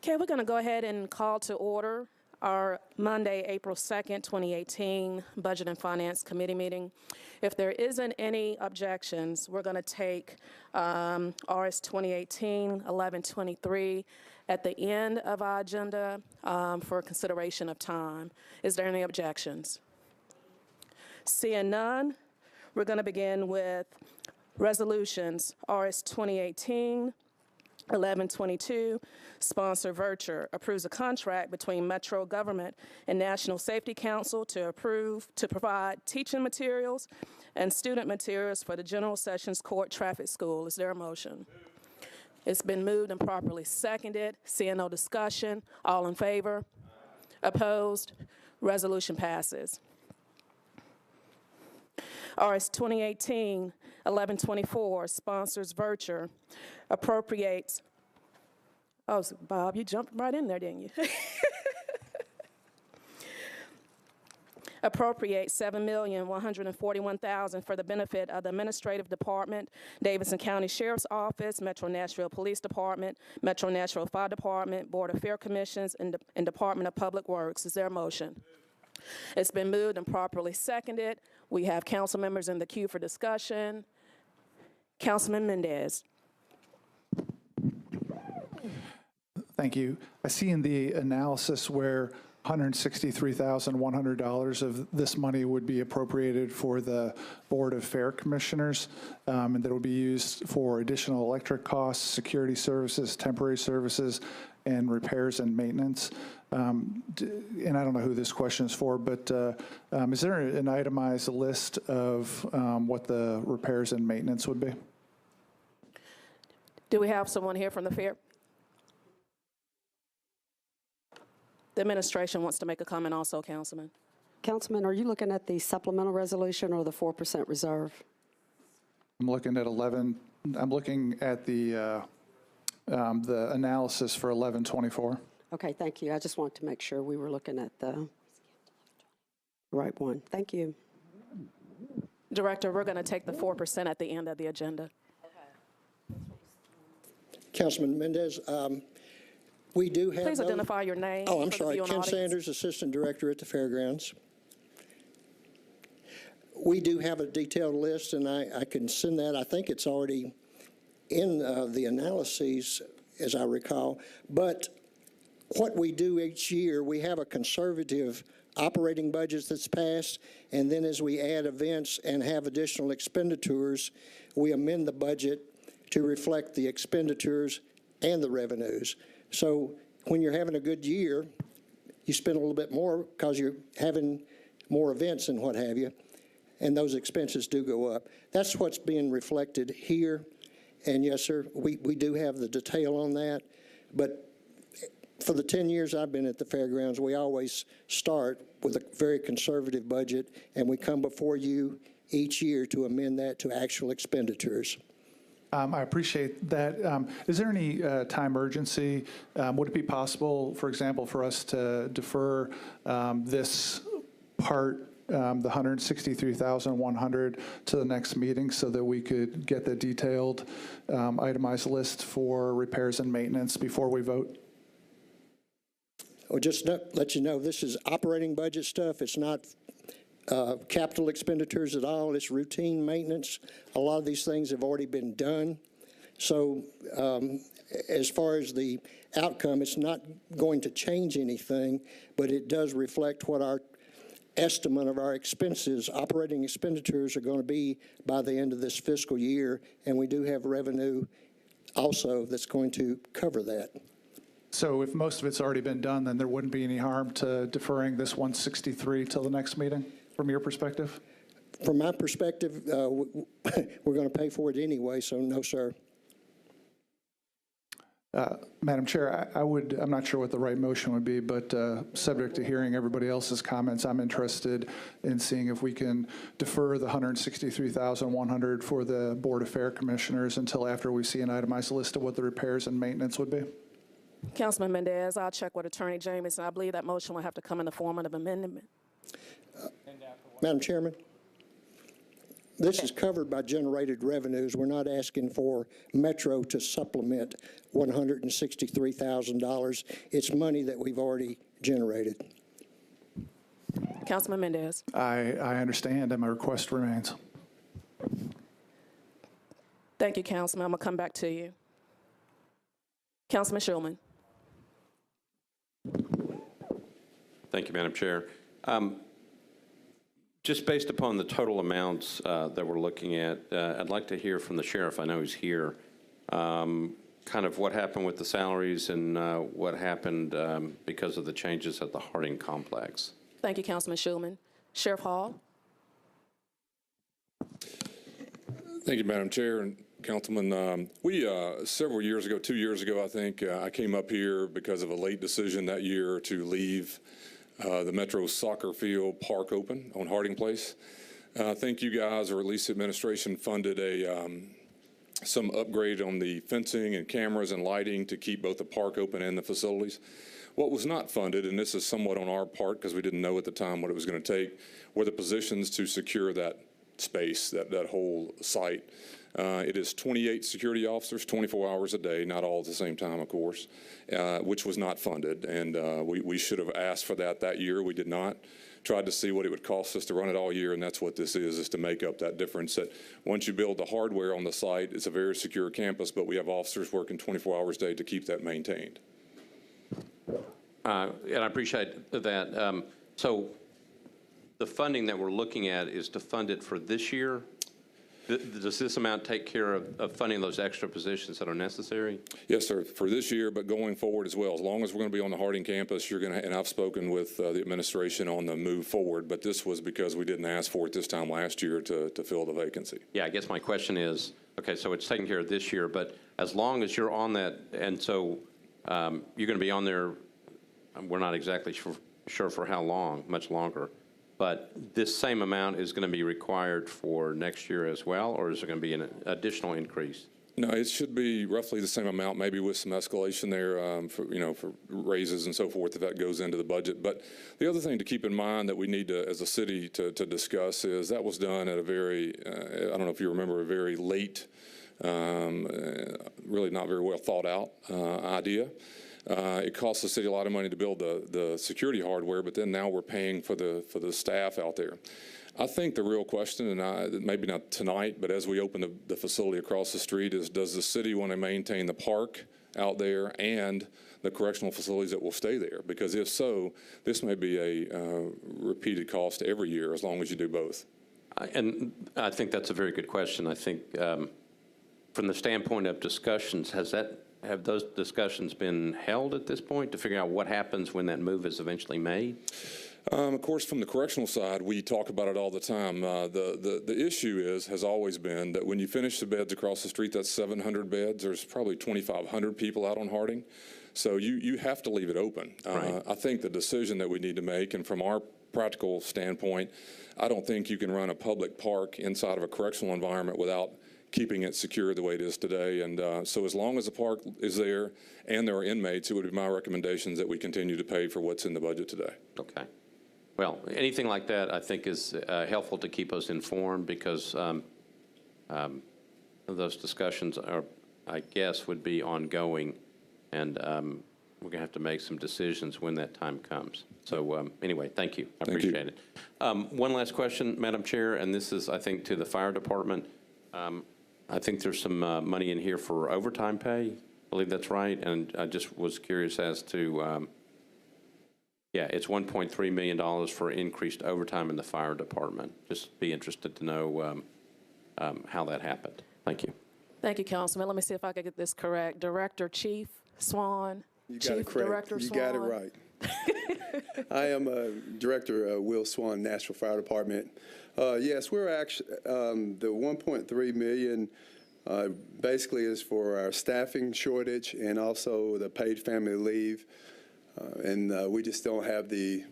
Okay, we're going to go ahead and call to order our Monday, April 2nd, 2018 Budget and Finance Committee meeting. If there isn't any objections, we're going to take RS 2018-1123 at the end of our agenda for consideration of time. Is there any objections? Seeing none, we're going to begin with resolutions. RS 2018-1122, sponsor Virture, approves a contract between Metro Government and National Safety Council to provide teaching materials and student materials for the General Sessions Court Traffic School. Is there a motion? It's been moved and properly seconded. Seeing no discussion, all in favor? Opposed? Resolution passes. RS 2018-1124, sponsors Virture, appropriates, oh, Bob, you jumped right in there, didn't you? Appropriates $7,141,000 for the benefit of the Administrative Department, Davidson County Sheriff's Office, Metro Nashville Police Department, Metro Nashville Fire Department, Board of Fair Commissions, and Department of Public Works. Is there a motion? It's been moved and properly seconded. We have council members in the queue for discussion. Councilman Mendez. Thank you. I see in the analysis where $163,100 of this money would be appropriated for the Board of Fair Commissioners, and that will be used for additional electric costs, security services, temporary services, and repairs and maintenance. And I don't know who this question is for, but is there an itemized list of what the repairs and maintenance would be? Do we have someone here from the fair? The administration wants to make a comment also, Councilman. Councilman, are you looking at the supplemental resolution or the 4% reserve? I'm looking at the analysis for 1124. Okay, thank you. I just wanted to make sure we were looking at the right one. Thank you. Director, we're going to take the 4% at the end of the agenda. Councilman Mendez, we do have. Please identify your name. Oh, I'm sorry. Ken Sanders, Assistant Director at the Fairgrounds. We do have a detailed list, and I can send that. I think it's already in the analyses, as I recall. But what we do each year, we have a conservative operating budget that's passed, and then as we add events and have additional expenditures, we amend the budget to reflect the expenditures and the revenues. So when you're having a good year, you spend a little bit more because you're having more events and what have you, and those expenses do go up. That's what's being reflected here. And yes, sir, we do have the detail on that. But for the 10 years I've been at the fairgrounds, we always start with a very conservative budget, and we come before you each year to amend that to actual expenditures. I appreciate that. Is there any time urgency? Would it be possible, for example, for us to defer this part, the $163,100, to the next meeting so that we could get the detailed itemized list for repairs and maintenance before we vote? Well, just let you know, this is operating budget stuff. It's not capital expenditures at all. It's routine maintenance. A lot of these things have already been done. So as far as the outcome, it's not going to change anything, but it does reflect what our estimate of our expenses, operating expenditures, are going to be by the end of this fiscal year. And we do have revenue also that's going to cover that. So if most of it's already been done, then there wouldn't be any harm to deferring this 163 till the next meeting, from your perspective? From my perspective, we're going to pay for it anyway, so no, sir. Madam Chair, I'm not sure what the right motion would be, but subject to hearing everybody else's comments, I'm interested in seeing if we can defer the $163,100 for the Board of Fair Commissioners until after we see an itemized list of what the repairs and maintenance would be. Councilman Mendez, I'll check with Attorney Jamieson. I believe that motion will have to come in the form of an amendment. Madam Chairman, This is covered by generated revenues. We're not asking for Metro to supplement $163,000. It's money that we've already generated. Councilman Mendez. I understand, and my request remains. Thank you, Councilman. I'm going to come back to you. Councilman Schulman. Thank you, Madam Chair. Just based upon the total amounts that we're looking at, I'd like to hear from the sheriff. I know he's here. Kind of what happened with the salaries and what happened because of the changes at the Harding complex. Thank you, Councilman Schulman. Sheriff Hall. Thank you, Madam Chair and Councilman. We, several years ago, 2 years ago, I think, I came up here because of a late decision that year to leave the Metro soccer field park open on Harding Place. I think you guys, or at least the administration, funded some upgrade on the fencing and cameras and lighting to keep both the park open and the facilities. What was not funded, and this is somewhat on our part because we didn't know at the time what it was going to take, were the positions to secure that space, that whole site. It is 28 security officers, 24 hours a day, not all at the same time, of course, which was not funded. And we should have asked for that year. We did not. Tried to see what it would cost us to run it all year, and that's what this is to make up that difference. That once you build the hardware on the site, it's a very secure campus, but we have officers working 24 hours a day to keep that maintained. And I appreciate that. So the funding that we're looking at is to fund it for this year. Does this amount take care of funding those extra positions that are necessary? Yes, sir, for this year, but going forward as well. As long as we're going to be on the Harding campus, you're going to, and I've spoken with the administration on the move forward, but this was because we didn't ask for it this time last year to fill the vacancy. Yeah, I guess my question is, okay, so it's taken care of this year, but as long as you're on that, and so you're going to be on there, we're not exactly sure for how long, much longer. But this same amount is going to be required for next year as well, or is there going to be an additional increase? No, it should be roughly the same amount, maybe with some escalation there for raises and so forth if that goes into the budget. But the other thing to keep in mind that we need to, as a city, to discuss is that was done at a very, I don't know if you remember, a very late, really not very well thought out idea. It costs the city a lot of money to build the security hardware, but then now we're paying for the staff out there. I think the real question, and maybe not tonight, but as we open the facility across the street, is does the city want to maintain the park out there and the correctional facilities that will stay there? Because if so, this may be a repeated cost every year as long as you do both. And I think that's a very good question. I think from the standpoint of discussions, have those discussions been held at this point to figure out what happens when that move is eventually made? Of course, from the correctional side, we talk about it all the time. The issue has always been that when you finish the beds across the street, that's 700 beds. There's probably 2,500 people out on Harding. So you have to leave it open. Right. I think the decision that we need to make, and from our practical standpoint, I don't think you can run a public park inside of a correctional environment without keeping it secure the way it is today. And so as long as the park is there and there are inmates, it would be my recommendations that we continue to pay for what's in the budget today. Okay. Well, anything like that I think is helpful to keep us informed because those discussions are, I guess, would be ongoing, and we're going to have to make some decisions when that time comes. So anyway, thank you. I appreciate it. One last question, Madam Chair, and this is, I think, to the fire department. I think there's some money in here for overtime pay. I believe that's right. And I just was curious as to, yeah, it's $1.3 million for increased overtime in the fire department. Just be interested to know how that happened. Thank you. Thank you, Councilman. Let me see if I can get this correct. Director Chief Swan. You got it correct. Director You Swan. got it right. I am Director Will Swan, Nashville Fire Department. Yes, we're actually, the $1.3 million basically is for our staffing shortage and also the paid family leave. And we just don't have the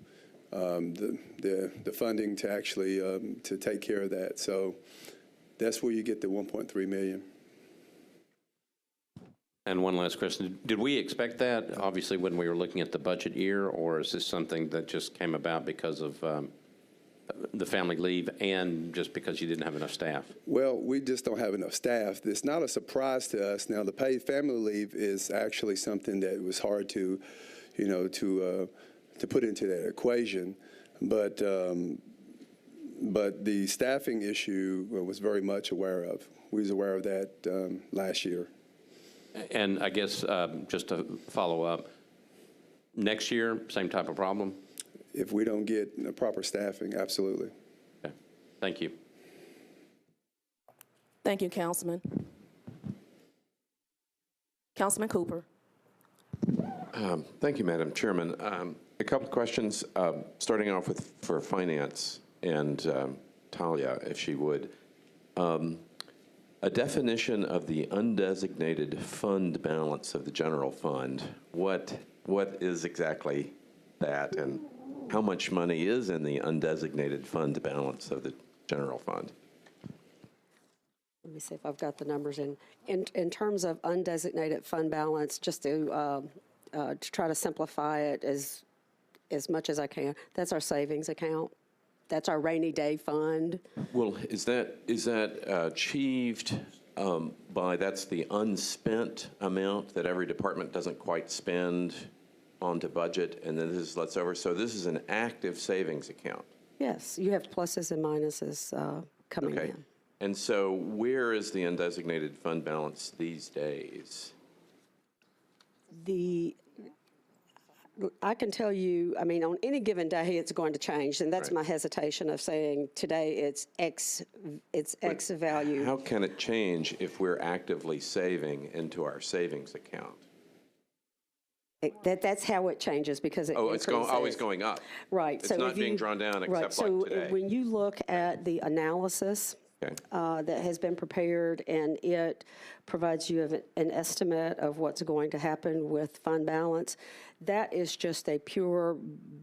funding to actually to take care of that. So that's where you get the $1.3 million. And one last question. Did we expect that, obviously, when we were looking at the budget year, or is this something that just came about because of the family leave and just because you didn't have enough staff? Well, we just don't have enough staff. It's not a surprise to us. Now, the paid family leave is actually something that was hard to, to put into that equation. But the staffing issue was very much aware of. We was aware of that last year. And I guess just to follow up, next year, same type of problem? If we don't get the proper staffing, absolutely. Okay. Thank you. Thank you, Councilman. Councilman Cooper. Thank you, Madam Chairman. A couple of questions, starting off with for finance and Talia, if she would. A definition of the undesignated fund balance of the general fund. What is exactly that, and how much money is in the undesignated fund balance of the general fund? Let me see if I've got the numbers in terms of undesignated fund balance, just to try to simplify it as much as I can. That's our savings account. That's our rainy day fund. Well, is that achieved by, that's the unspent amount that every department doesn't quite spend onto budget, and then this is left over? So this is an active savings account. Yes, you have pluses and minuses coming Okay. in. And so where is the undesignated fund balance these days? I can tell you, I mean, on any given day, it's going to change, and that's Right. my hesitation of saying today it's X value. How can it change if we're actively saving into our savings account? That's how it changes, because it Oh, it's always increases. going up. Right. It's so not if you- being drawn down right, except like today. So when you look at the analysis Okay. that has been prepared, and it provides you an estimate of what's going to happen with fund balance, that is just a pure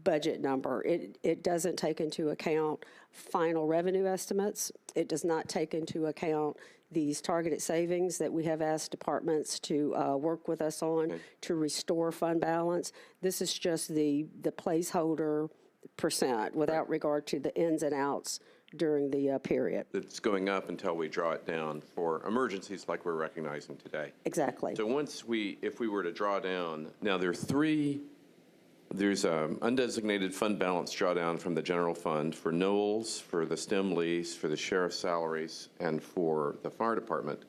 budget number. It doesn't take into account final revenue estimates. It does not take into account these targeted savings that we have asked departments to work with us on to restore fund balance. This is just the placeholder percent without regard to the ins and outs during the period. It's going up until we draw it down for emergencies like we're recognizing today. Exactly. So if we were to draw down, now there's undesignated fund balance drawdown from the general fund for Knowles, for the STEM lease, for the sheriff's salaries, and for the fire department.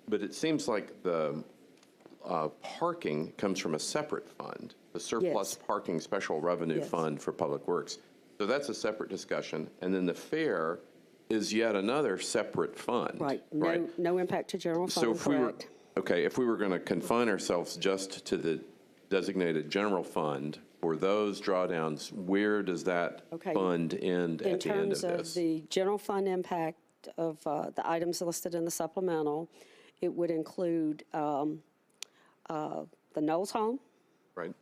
But it seems like the parking comes from a separate fund, the surplus Yes. parking special revenue Yes. fund for public works. So that's a separate discussion. And then the fair is yet another separate fund. Right. Right. No impact to general So fund, if we were, correct? okay, if we were going to confine ourselves just to the designated general fund, for those drawdowns, where does that Okay. fund end In at the end of terms of this? the general fund impact of the items listed in the supplemental, it would include the Knowles home, Right?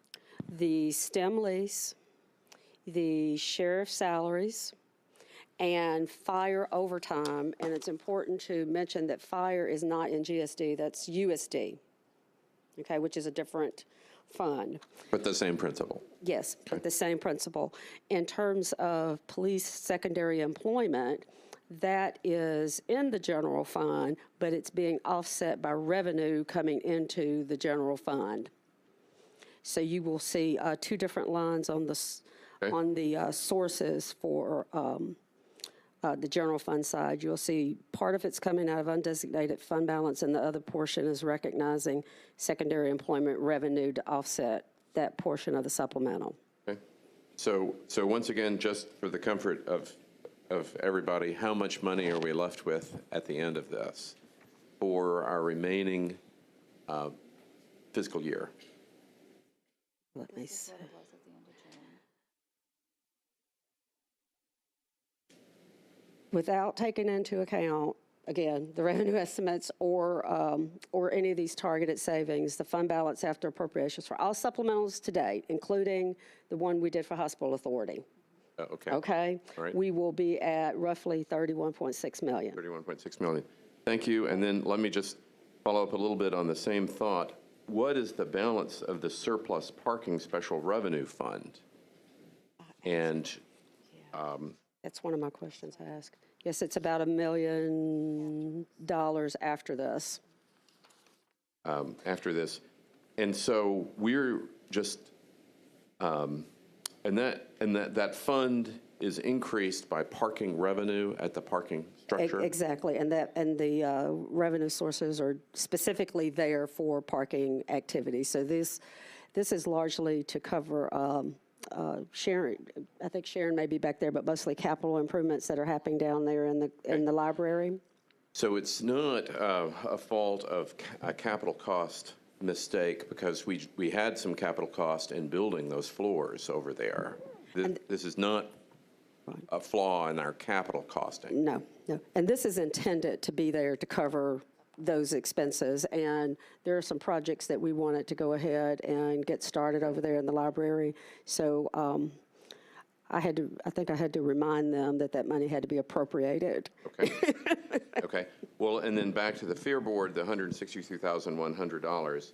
the STEM lease, the sheriff's salaries, and fire overtime. And it's important to mention that fire is not in GSD, that's USD, okay, which is a different fund. But the same principle. Yes, but the same principle. In terms of police secondary employment, that is in the general fund, but it's being offset by revenue coming into the general fund. So you will see two different lines on the sources for the general fund side. You'll see part of it's coming out of undesignated fund balance, and the other portion is recognizing secondary employment revenue to offset that portion of the supplemental. Okay. So once again, just for the comfort of everybody, how much money are we left with at the end of this for our remaining fiscal year? Let me see. Without taking into account, again, the revenue estimates or any of these targeted savings, the fund balance after appropriations for all supplementals to date, including the one we did for hospital authority, Okay. okay? All right. We will be at roughly 31.6 million. 31.6 million. Thank you. And then let me just follow up a little bit on the same thought. What is the balance of the surplus parking special revenue fund? And That's one of my questions I asked. Yes, it's about $1 million after this. After this. And so we're just, and that fund is increased by parking revenue at the parking structure? Exactly, and the revenue sources are specifically there for parking activities. So this is largely to cover Sharon. I think Sharon may be back there, but mostly capital improvements that are happening down there in the library. So it's not a fault of a capital cost mistake, because we had some capital cost in building those floors over there. This is not a flaw in our capital costing. No. And this is intended to be there to cover those expenses. And there are some projects that we wanted to go ahead and get started over there in the library. So I think I had to remind them that money had to be appropriated. Okay. Okay. Well, and then back to the Fair Board, the $163,100.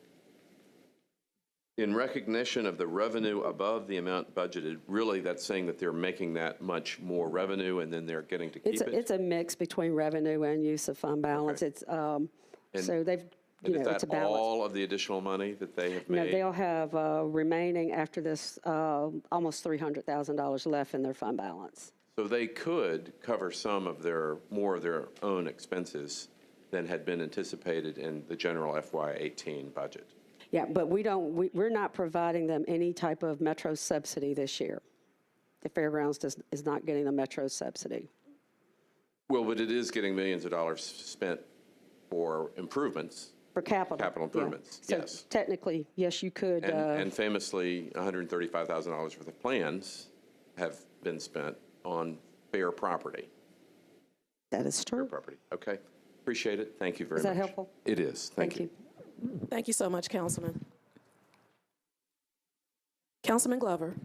In recognition of the revenue above the amount budgeted, really that's saying that they're making that much more revenue and then they're getting to keep it? It's a mix between revenue and use of fund balance. Okay. It's so they've, And is it's a that balance. all of the additional money that they have No, made? they'll have remaining after this almost $300,000 left in their fund balance. So they could cover some of more of their own expenses than had been anticipated in the general FY18 budget. Yeah, but we're not providing them any type of Metro subsidy this year. The fairgrounds is not getting a Metro subsidy. Well, but it is getting millions of dollars spent for improvements. For capital. Capital improvements, Yeah. yes. So technically, yes, you could. And famously, $135,000 worth of plans have been spent on fair property. That is Fair true. property. Okay. Appreciate it. Thank you very Is much. that helpful? It is. Thank you. Thank you so much, Councilman. Councilman Glover.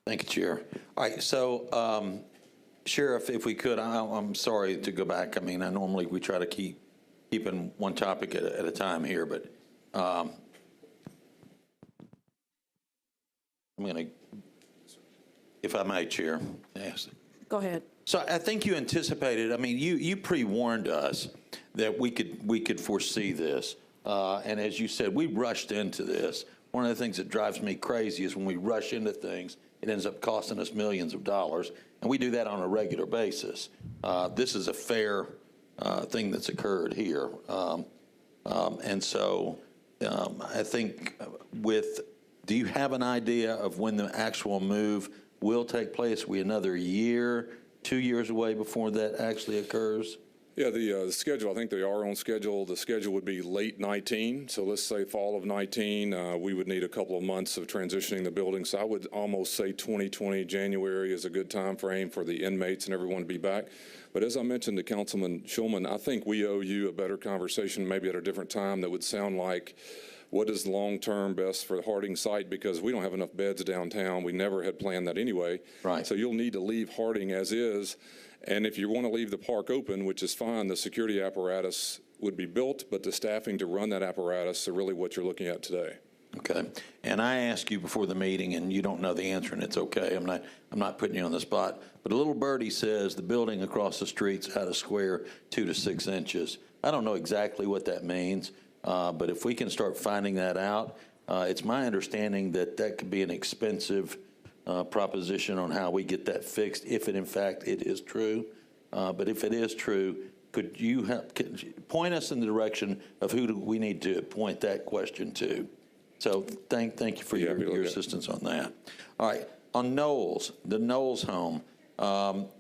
Thank you, Chair. All right, so Sheriff, if we could, I'm sorry to go back. I mean, normally we try to keep in one topic at a time here, but I'm going to, if I may, Chair, yes. Go ahead. So I think you anticipated, I mean, you pre-warned us that we could foresee this. And as you said, we rushed into this. One of the things that drives me crazy is when we rush into things, it ends up costing us millions of dollars, and we do that on a regular basis. This is a fair thing that's occurred here. And so I think do you have an idea of when the actual move will take place? Are we another year, 2 years away before that actually occurs? Yeah, the schedule, I think they are on schedule. The schedule would be late 19, so let's say fall of 19. We would need a couple of months of transitioning the building. So I would almost say 2020 January is a good time frame for the inmates and everyone to be back. But as I mentioned to Councilman Schulman, I think we owe you a better conversation maybe at a different time that would sound like, what is long-term best for the Harding site? Because we don't have enough beds downtown. We never had planned that anyway. Right. So you'll need to leave Harding as is. And if you want to leave the park open, which is fine, the security apparatus would be built, but the staffing to run that apparatus are really what you're looking at today. Okay. And I asked you before the meeting, and you don't know the answer, and it's okay. I'm not putting you on the spot. But a little birdie says the building across the street's out of square 2 to 6 inches. I don't know exactly what that means, but if we can start finding that out, it's my understanding that could be an expensive proposition on how we get that fixed, if in fact it is true. But if it is true, could you point us in the direction of who do we need to point that question to? So thank you for your assistance on that. All right, on Knowles, the Knowles home,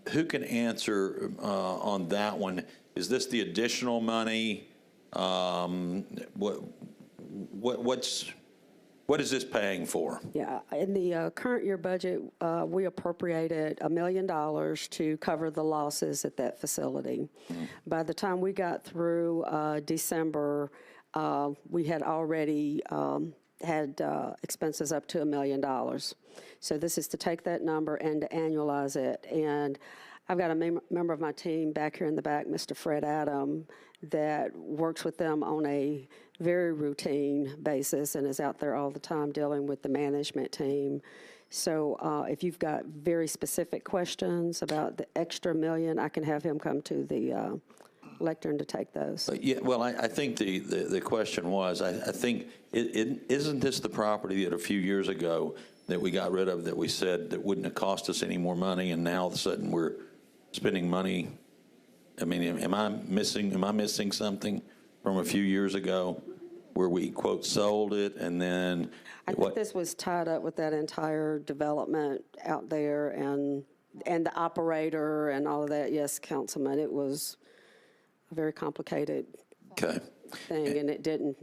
who can answer on that one? Is this the additional money? What is this paying for? Yeah, in the current year budget, we appropriated $1 million to cover the losses at that facility. By the time we got through December, we had already had expenses up to $1 million. So this is to take that number and to annualize it. And I've got a member of my team back here in the back, Mr. Fred Adam, that works with them on a very routine basis and is out there all the time dealing with the management team. So if you've got very specific questions about the extra million, I can have him come to the lectern to take those. Yeah, well, I think the question was, I think, isn't this the property that a few years ago that we got rid of, that we said that wouldn't have cost us any more money, and now all of a sudden we're spending money? I mean, am I missing something from a few years ago where we, quote, sold it, and then? I think this was tied up with that entire development out there and the operator and all of that. Yes, Councilman, it was a very complicated Okay. thing, and it didn't.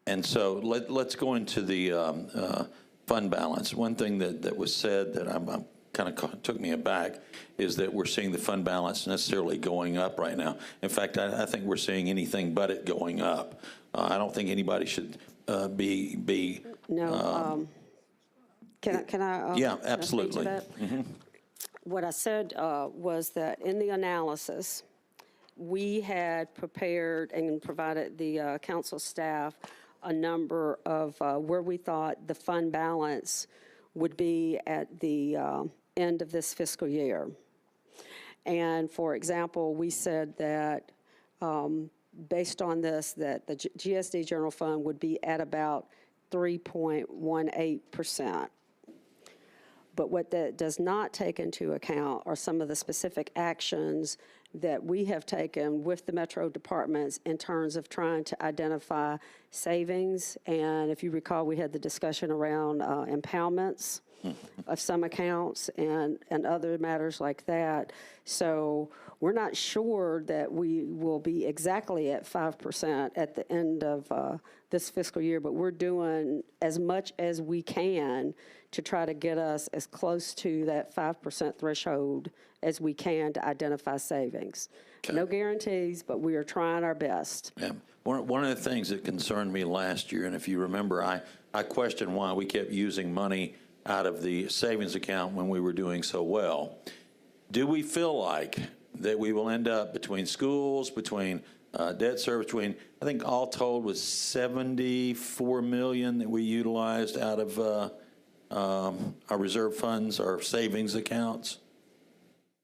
And so let's go into the fund balance. One thing that was said that I'm kind of took me aback is that we're seeing the fund balance necessarily going up right now. In fact, I think we're seeing anything but it going up. I don't think anybody should be. No. Can I? Yeah, can I speak to absolutely. that? What I said was that in the analysis, we had prepared and provided the council staff a number of where we thought the fund balance would be at the end of this fiscal year. And for example, we said that based on this, that the GSD General Fund would be at about 3.18%. But what that does not take into account are some of the specific actions that we have taken with the Metro departments in terms of trying to identify savings. And if you recall, we had the discussion around impoundments of some accounts and other matters like that. So we're not sure that we will be exactly at 5% at the end of this fiscal year, but we're doing as much as we can to try to get us as close to that 5% threshold as we can to identify savings. Okay. No guarantees, but we are trying our best. Yeah. One of the things that concerned me last year, and if you remember, I questioned why we kept using money out of the savings account when we were doing so well. Do we feel like that we will end up between schools, between debt service, between, I think all told was $74 million that we utilized out of our reserve funds, our savings accounts?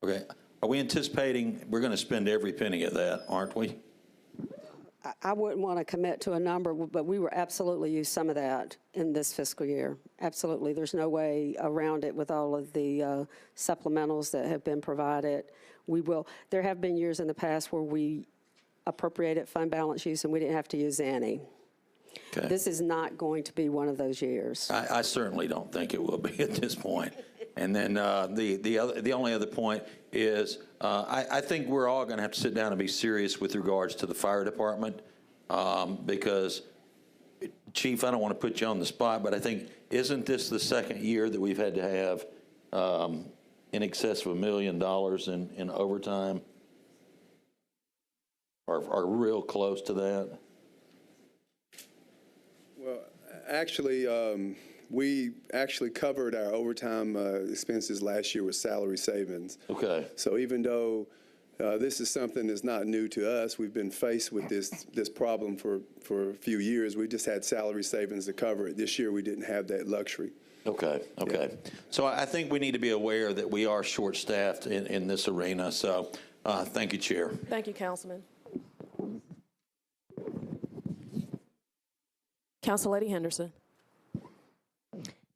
Okay. Are we anticipating we're going to spend every penny of that, aren't we? I wouldn't want to commit to a number, but we will absolutely use some of that in this fiscal year. Absolutely. There's no way around it with all of the supplementals that have been provided. We will. There have been years in the past where we appropriated fund balance use and we didn't have to use any. Okay. This is not going to be one of those years. I certainly don't think it will be at this point. And then the only other point is I think we're all going to have to sit down and be serious with regards to the fire department because, Chief, I don't want to put you on the spot, but I think, isn't this the second year that we've had to have in excess of $1 million in overtime or real close to that? Well, actually, we actually covered our overtime expenses last year with salary savings. Okay. So even though this is something that's not new to us, we've been faced with this problem for a few years. We just had salary savings to cover it. This year we didn't have that luxury. Okay. Yeah. So I think we need to be aware that we are short-staffed in this arena. So thank you, Chair. Thank you, Councilman. Councilor Henderson.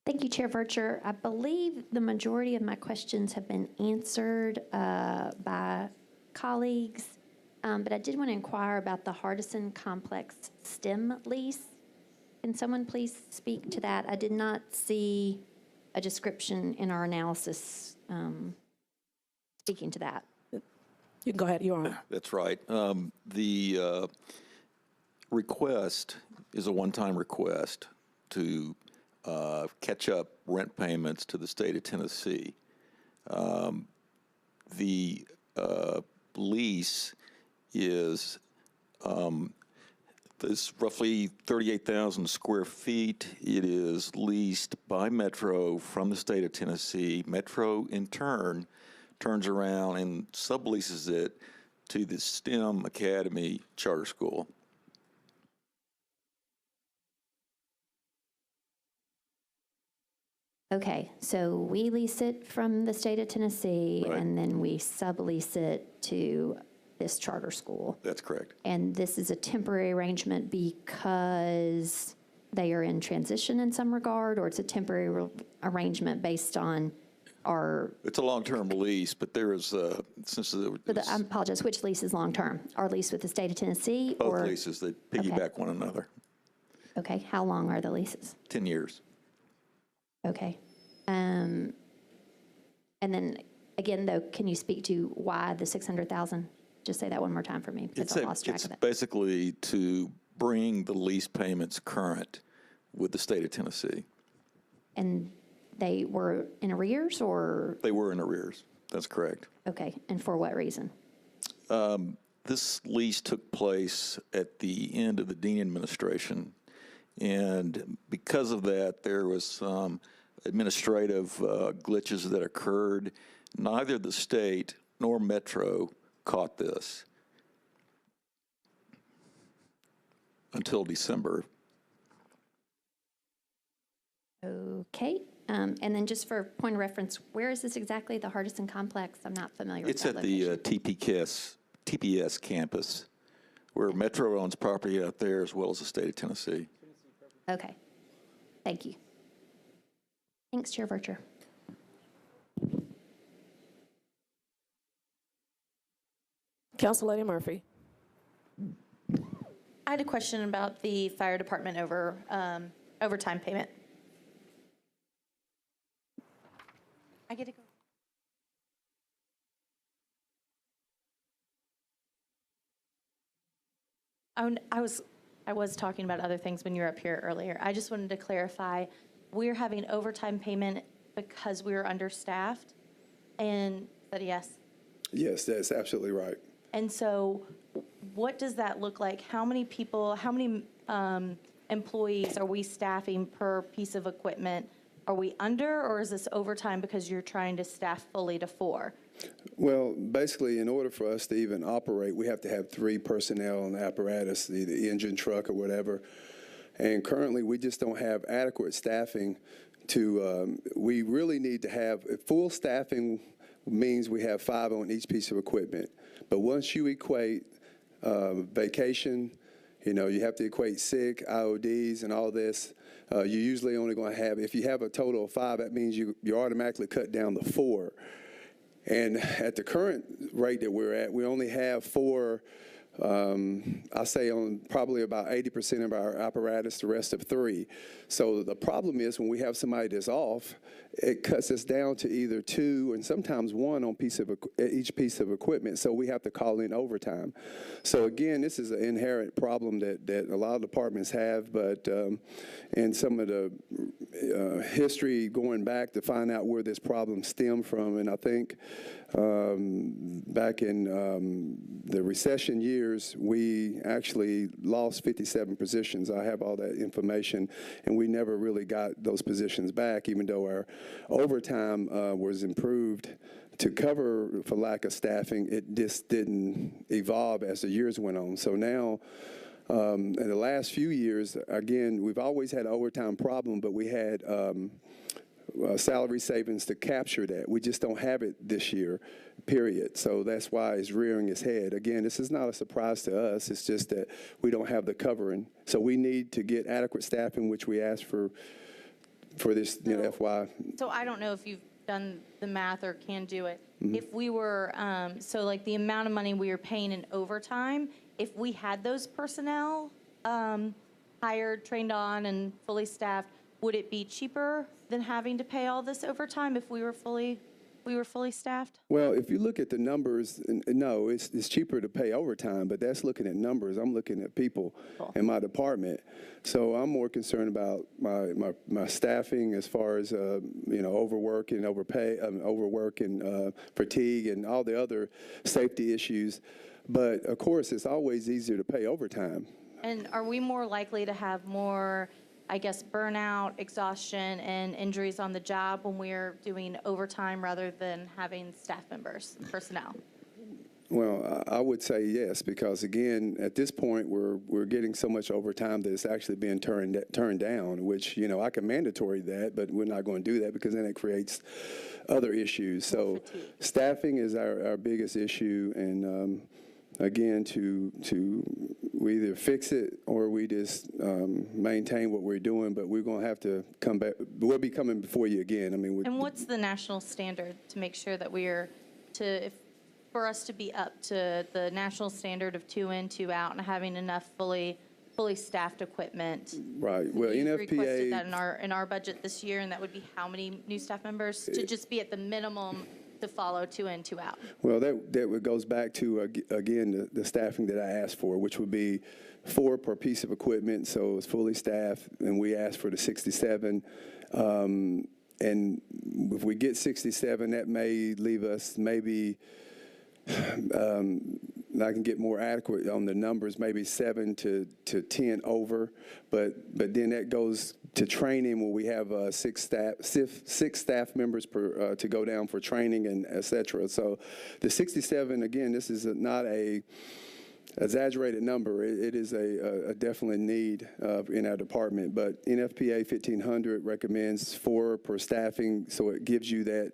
Thank you, Chair Vercher. I believe the majority of my questions have been answered by colleagues, but I did want to inquire about the Hardison Complex STEM lease. Can someone please speak to that? I did not see a description in our analysis speaking to that. You can go ahead. You're on. That's right. The request is a one-time request to catch up rent payments to the state of Tennessee. The lease is roughly 38,000 square feet. It is leased by Metro from the state of Tennessee. Metro, in turn, turns around and subleases it to the STEM Academy Charter School. Okay, so we lease it from the state of Tennessee, Right. and then we sublease it to this charter school. That's correct. And this is a temporary arrangement because they are in transition in some regard, or it's a temporary arrangement based on our, It's a long-term lease, but there is, since I apologize, which lease is long-term? Our lease with the state of Tennessee? both or leases, they piggyback one another, Okay, how long are the leases? 10 years. Okay. And then, again, though, can you speak to why the 600,000? Just say that one more time for me, because I lost track of it. It's basically to bring the lease payments current with the state of Tennessee. And they were in arrears, or? They were in arrears. That's correct. Okay, and for what reason? This lease took place at the end of the Dean administration, and because of that, there was some administrative glitches that occurred. Neither the state nor Metro caught this until December. Okay, and then just for point of reference, where is this exactly, the Hardison Complex? I'm not familiar with It's that at the location. TPS campus, where Metro owns property out there as well as the state of Tennessee. Okay, thank you. Thanks, Chair Vercher. Council Lady Murphy. I had a question about the fire department overtime payment. I get to go. I was talking about other things when you were up here earlier. I just wanted to clarify, we're having overtime payment because we were understaffed? And said yes. Yes, that's absolutely right. And so what does that look like? How many people, how many employees are we staffing per piece of equipment? Are we under, or is this overtime because you're trying to staff fully to 4? Well, basically, in order for us to even operate, we have to have 3 personnel on the apparatus, the engine, truck, or whatever. And currently, we just don't have adequate staffing to, we really need to have, full staffing means we have 5 on each piece of equipment. But once you equate vacation, you have to equate sick, IODs, and all this. You're usually only going to have, if you have a total of 5, that means you automatically cut down to 4. And at the current rate that we're at, we only have 4, I say on probably about 80% of our apparatus, the rest of 3. So the problem is when we have somebody that's off, it cuts us down to either 2 and sometimes 1 on each piece of equipment. So we have to call in overtime. So again, this is an inherent problem that a lot of departments have, but in some of the history going back to find out where this problem stemmed from, and I think back in the recession years, we actually lost 57 positions. I have all that information, and we never really got those positions back, even though our overtime was improved to cover for lack of staffing. It just didn't evolve as the years went on. So now, in the last few years, again, we've always had an overtime problem, but we had salary savings to capture that. We just don't have it this year, period. So that's why it's rearing its head. Again, this is not a surprise to us. It's just that we don't have the covering. So we need to get adequate staffing, which we asked for this FY. So I don't know if you've done the math or can do it. If we were, so like the amount of money we were paying in overtime, if we had those personnel hired, trained on, and fully staffed, would it be cheaper than having to pay all this overtime if we were fully staffed? Well, if you look at the numbers, no, it's cheaper to pay overtime, but that's looking at numbers. I'm looking at people in my department. So I'm more concerned about my staffing as far as, overwork and overwork and fatigue and all the other safety issues. But of course, it's always easier to pay overtime. And are we more likely to have more, I guess, burnout, exhaustion, and injuries on the job when we're doing overtime rather than having staff members, personnel? Well, I would say yes, because again, at this point, we're getting so much overtime that it's actually being turned down, which, you know, I can mandatory that, but we're not going to do that because then it creates other issues. So staffing is our biggest issue, and again, we either fix it or we just maintain what we're doing, but we're going to have to come back. We'll be coming before you again. I mean, And what's the national standard to make sure that for us to be up to the national standard of 2 in, 2 out, and having enough fully staffed equipment? Right. Well, We've NFPA requested that in our budget this year, and that would be how many new staff members to just be at the minimum to follow 2 in, 2 out? Well, that goes back to, again, the staffing that I asked for, which would be 4 per piece of equipment, so it's fully staffed, and we asked for the 67. And if we get 67, that may leave us maybe, I can get more adequate on the numbers, maybe 7 to 10 over, but then that goes to training when we have 6 staff members per to go down for training and et cetera. So the 67, again, this is not a exaggerated number. It is a definitely need in our department, but NFPA 1500 recommends 4 per staffing, so it gives you that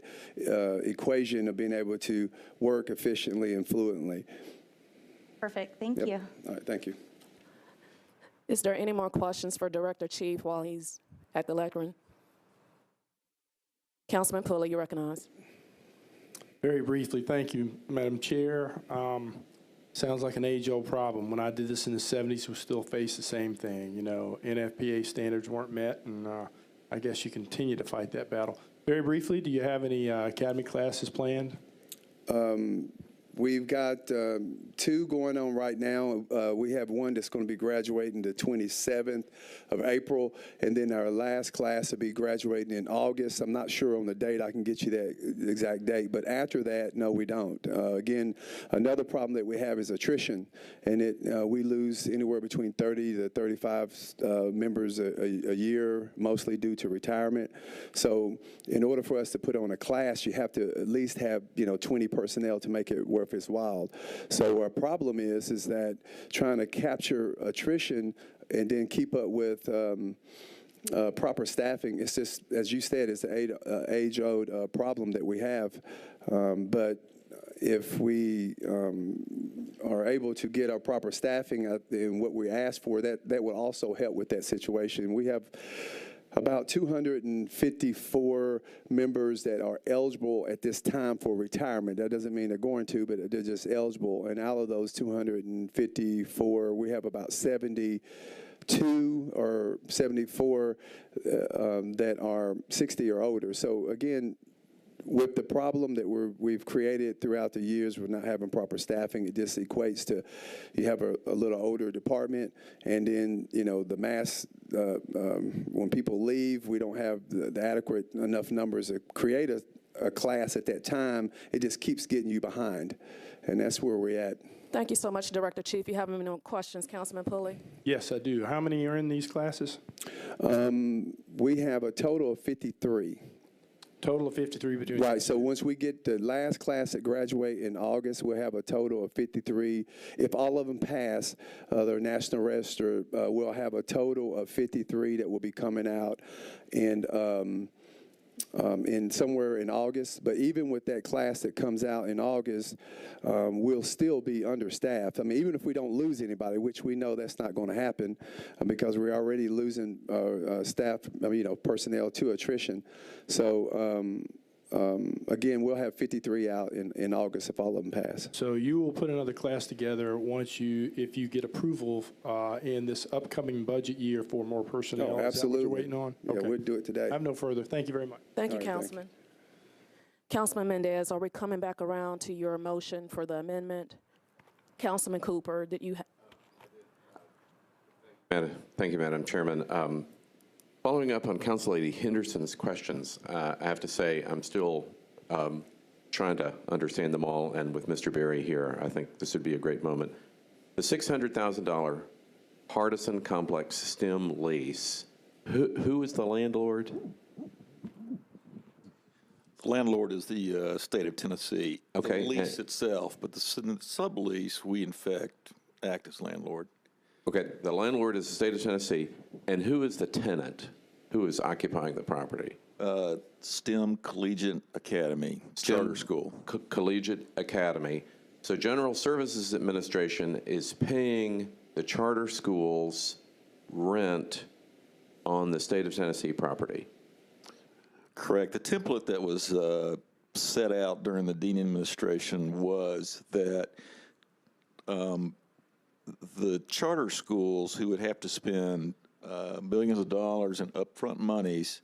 equation of being able to work efficiently and fluently. Perfect. Thank Yep. you. All right, thank you. Is there any more questions for Director Chief while he's at the lectern? Councilman Pulley, you recognize. Very briefly, thank you, Madam Chair. Sounds like an age-old problem. When I did this in the 70s, we still faced the same thing. You know, NFPA standards weren't met, and I guess you continue to fight that battle. Very briefly, do you have any academy classes planned? We've got 2 going on right now. We have one that's going to be graduating the 27th of April, and then our last class will be graduating in August. I'm not sure on the date. I can get you that exact date, but after that, no, we don't. Again, another problem that we have is attrition, and we lose anywhere between 30 to 35 members a year, mostly due to retirement. So in order for us to put on a class, you have to at least have 20 personnel to make it worth its while. So our problem is that trying to capture attrition and then keep up with proper staffing, it's just, as you said, it's an age-old problem that we have. But if we are able to get our proper staffing and what we ask for, that will also help with that situation. We have about 254 members that are eligible at this time for retirement. That doesn't mean they're going to, but they're just eligible. And out of those 254, we have about 72 or 74 that are 60 or older. So again, with the problem that we've created throughout the years, we're not having proper staffing. It just equates to you have a little older department, and then the mass when people leave, we don't have the adequate enough numbers to create a class at that time. It just keeps getting you behind, and that's where we're at. Thank you so much, Director Chief. You have any more questions, Councilman Pulley? Yes, I do. How many are in these classes? We have a total of 53. Total of 53 between. Right, so once we get the last class that graduate in August, we'll have a total of 53. If all of them pass their national register, we'll have a total of 53 that will be coming out in somewhere in August. But even with that class that comes out in August, we'll still be understaffed. I mean, even if we don't lose anybody, which we know that's not going to happen because we're already losing staff, personnel to attrition. So again, we'll have 53 out in August if all of them pass. So you will put another class together if you get approval in this upcoming budget year for more personnel. Oh, absolutely. Is that what you're waiting on? Yeah, Okay. we'll do it today. I have no further. Thank you very much. Thank you, All right, Councilman. Councilman Mendez, are we coming back around to your motion for the amendment? Councilman Cooper, did you Thank you, Madam Chairman. Following up on Council Lady Henderson's questions, I have to say I'm still trying to understand them all, and with Mr. Berry here, I think this would be a great moment. The $600,000 partisan complex STEM lease, who is the landlord? Landlord is the state of Tennessee. Okay, The lease itself, but the sublease, we in fact act as landlord. Okay, the landlord is the state of Tennessee, and who is the tenant? Who is occupying the property? STEM Collegiate Academy, charter school. Collegiate Academy. So General Services Administration is paying the charter schools rent on the state of Tennessee property. Correct. The template that was set out during the Dean administration was that the charter schools who would have to spend billions of dollars in upfront monies,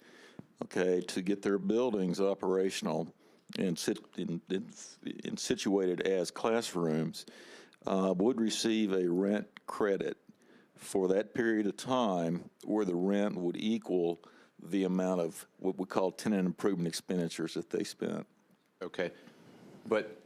okay, to get their buildings operational and situated as classrooms, would receive a rent credit for that period of time where the rent would equal the amount of what we call tenant improvement expenditures that they spent. Okay, but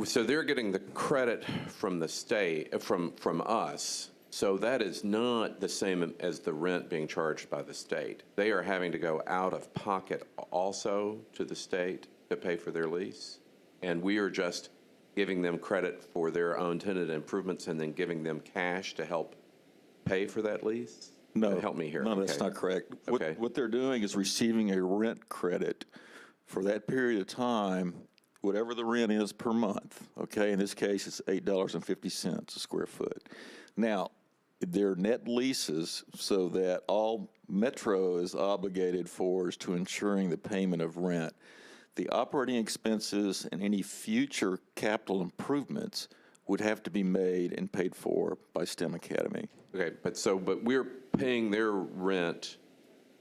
so they're getting the credit from the state, from us. So that is not the same as the rent being charged by the state. They are having to go out of pocket also to the state to pay for their lease, and we are just giving them credit for their own tenant improvements and then giving them cash to help pay for that lease? No. Help me here. No, Okay. that's not correct. Okay. What they're doing is receiving a rent credit for that period of time, whatever the rent is per month, okay? In this case, it's $8.50 a square foot. Now, they're net leases so that all Metro is obligated for is to ensuring the payment of rent. The operating expenses and any future capital improvements would have to be made and paid for by STEM Academy. Okay, but we're paying their rent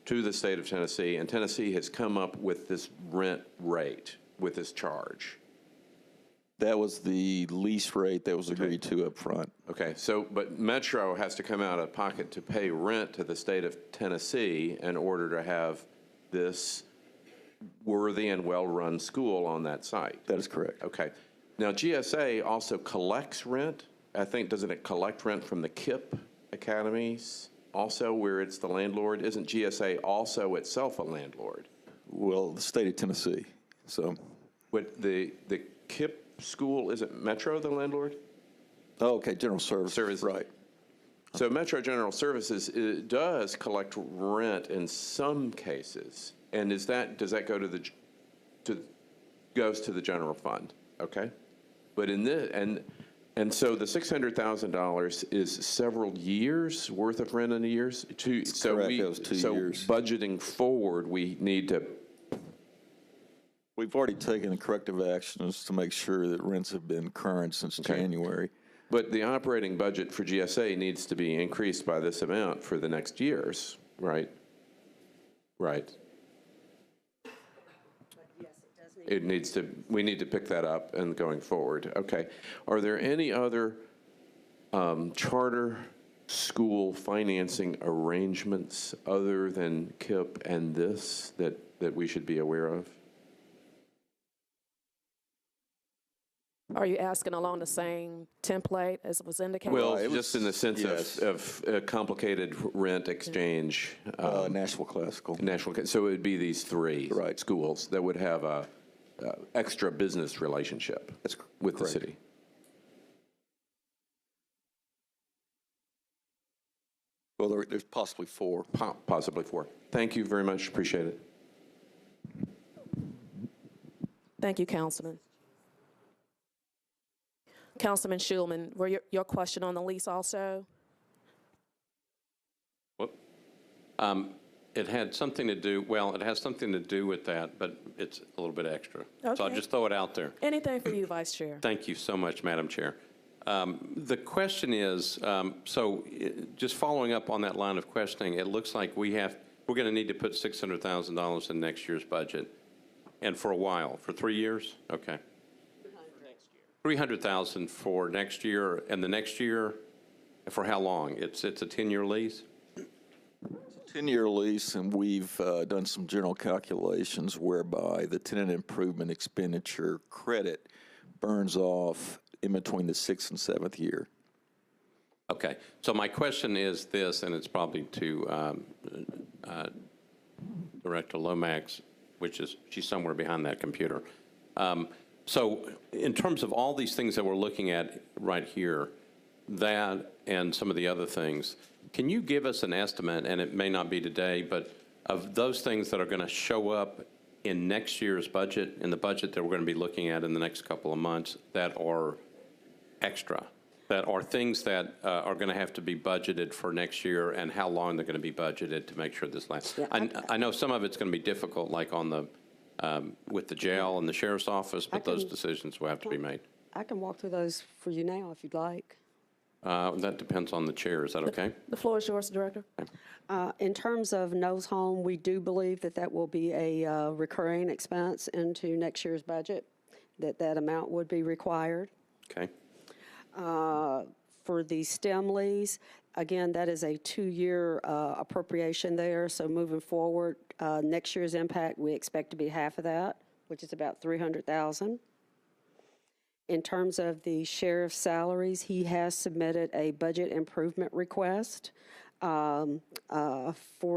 to the state of Tennessee, and Tennessee has come up with this rent rate, with this charge. That was the lease rate that was agreed to up front. Okay, so, but Metro has to come out of pocket to pay rent to the state of Tennessee in order to have this worthy and well-run school on that site. That is correct. Okay. Now, GSA also collects rent. I think, doesn't it collect rent from the KIP academies also, where it's the landlord? Isn't GSA also itself a landlord? Well, the state of Tennessee, so. But the KIP school, isn't Metro the landlord? Oh, okay, General Services, right. So Metro General Services does collect rent in some cases, and does that go goes to the general fund? Okay, but in this and so the $600,000 is several years worth of rent in a year. Correct. That was 2 years. Budgeting forward, we need to. We've already taken corrective actions to make sure that rents have been current since January. But the operating budget for GSA needs to be increased by this amount for the next years, right? Right. It needs to, we need to pick that up and going forward. Okay. Are there any other charter school financing arrangements other than KIP and this that we should be aware of? Are you asking along the same template as was indicated? Well, just in the sense of complicated rent exchange. Nashville Classical. So it would be these three schools that would have a extra business relationship with the city. Well, there's possibly four. Possibly four. Thank you very much. Appreciate it. Thank you, Councilman. Councilman Schulman, were your question on the lease also? Whoop. It had something to do, well, it has something to do with that, but it's a little bit extra. So I'll Okay. just throw it out there. Anything for you, Vice Chair. Thank you so much, Madam Chair. The question is, just following up on that line of questioning, it looks like we're going to need to put $600,000 in next year's budget. And for a while, for 3 years? Okay. 300,000 for next year, and the next year, for how long? It's a 10-year lease? 10-year lease, and we've done some general calculations whereby the tenant improvement expenditure credit burns off in between the 6th and 7th year. Okay. So my question is this, and it's probably to Director Lomax. which is, she's somewhere behind that computer. So in terms of all these things that we're looking at right here, that and some of the other things, can you give us an estimate, and it may not be today, but of those things that are going to show up in next year's budget, in the budget that we're going to be looking at in the next couple of months, that are extra, that are things that are going to have to be budgeted for next year, and how long they're going to be budgeted to make sure this lasts? Yeah, I know some of it's going to be difficult, like on the, with the jail and the sheriff's office, but those decisions will have to be made. I can walk through those for you now if you'd like. That depends on the chair. Is that okay? The floor is yours, Director. In terms of Nose Home, we do believe that that will be a recurring expense into next year's budget, that amount would be required. Okay. For the STEM lease, again, that is a 2-year appropriation there, so moving forward, next year's impact, we expect to be half of that, which is about $300,000. In terms of the sheriff's salaries, he has submitted a budget improvement request for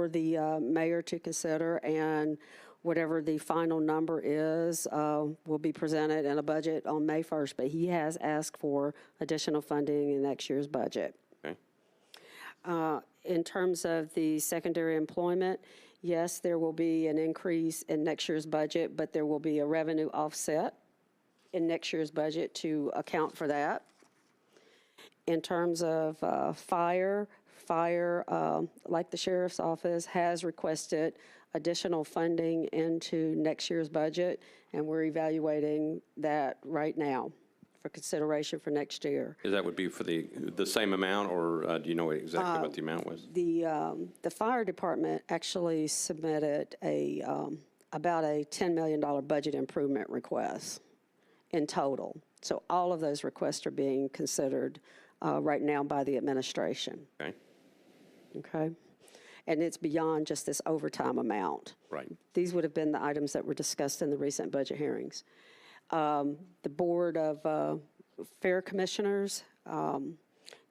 the mayor to consider, and whatever the final number is will be presented in a budget on May 1st, but he has asked for additional funding in next year's budget. Okay. In terms of the secondary employment, yes, there will be an increase in next year's budget, but there will be a revenue offset in next year's budget to account for that. In terms of fire, like the sheriff's office, has requested additional funding into next year's budget, and we're evaluating that right now for consideration for next year. Is that would be for the same amount, or do you know exactly what the amount was? The fire department actually submitted about a $10 million budget improvement request in total. So all of those requests are being considered right now by the administration. Okay. Okay? And it's beyond just this overtime amount. Right. These would have been the items that were discussed in the recent budget hearings. The Board of Fair Commissioners,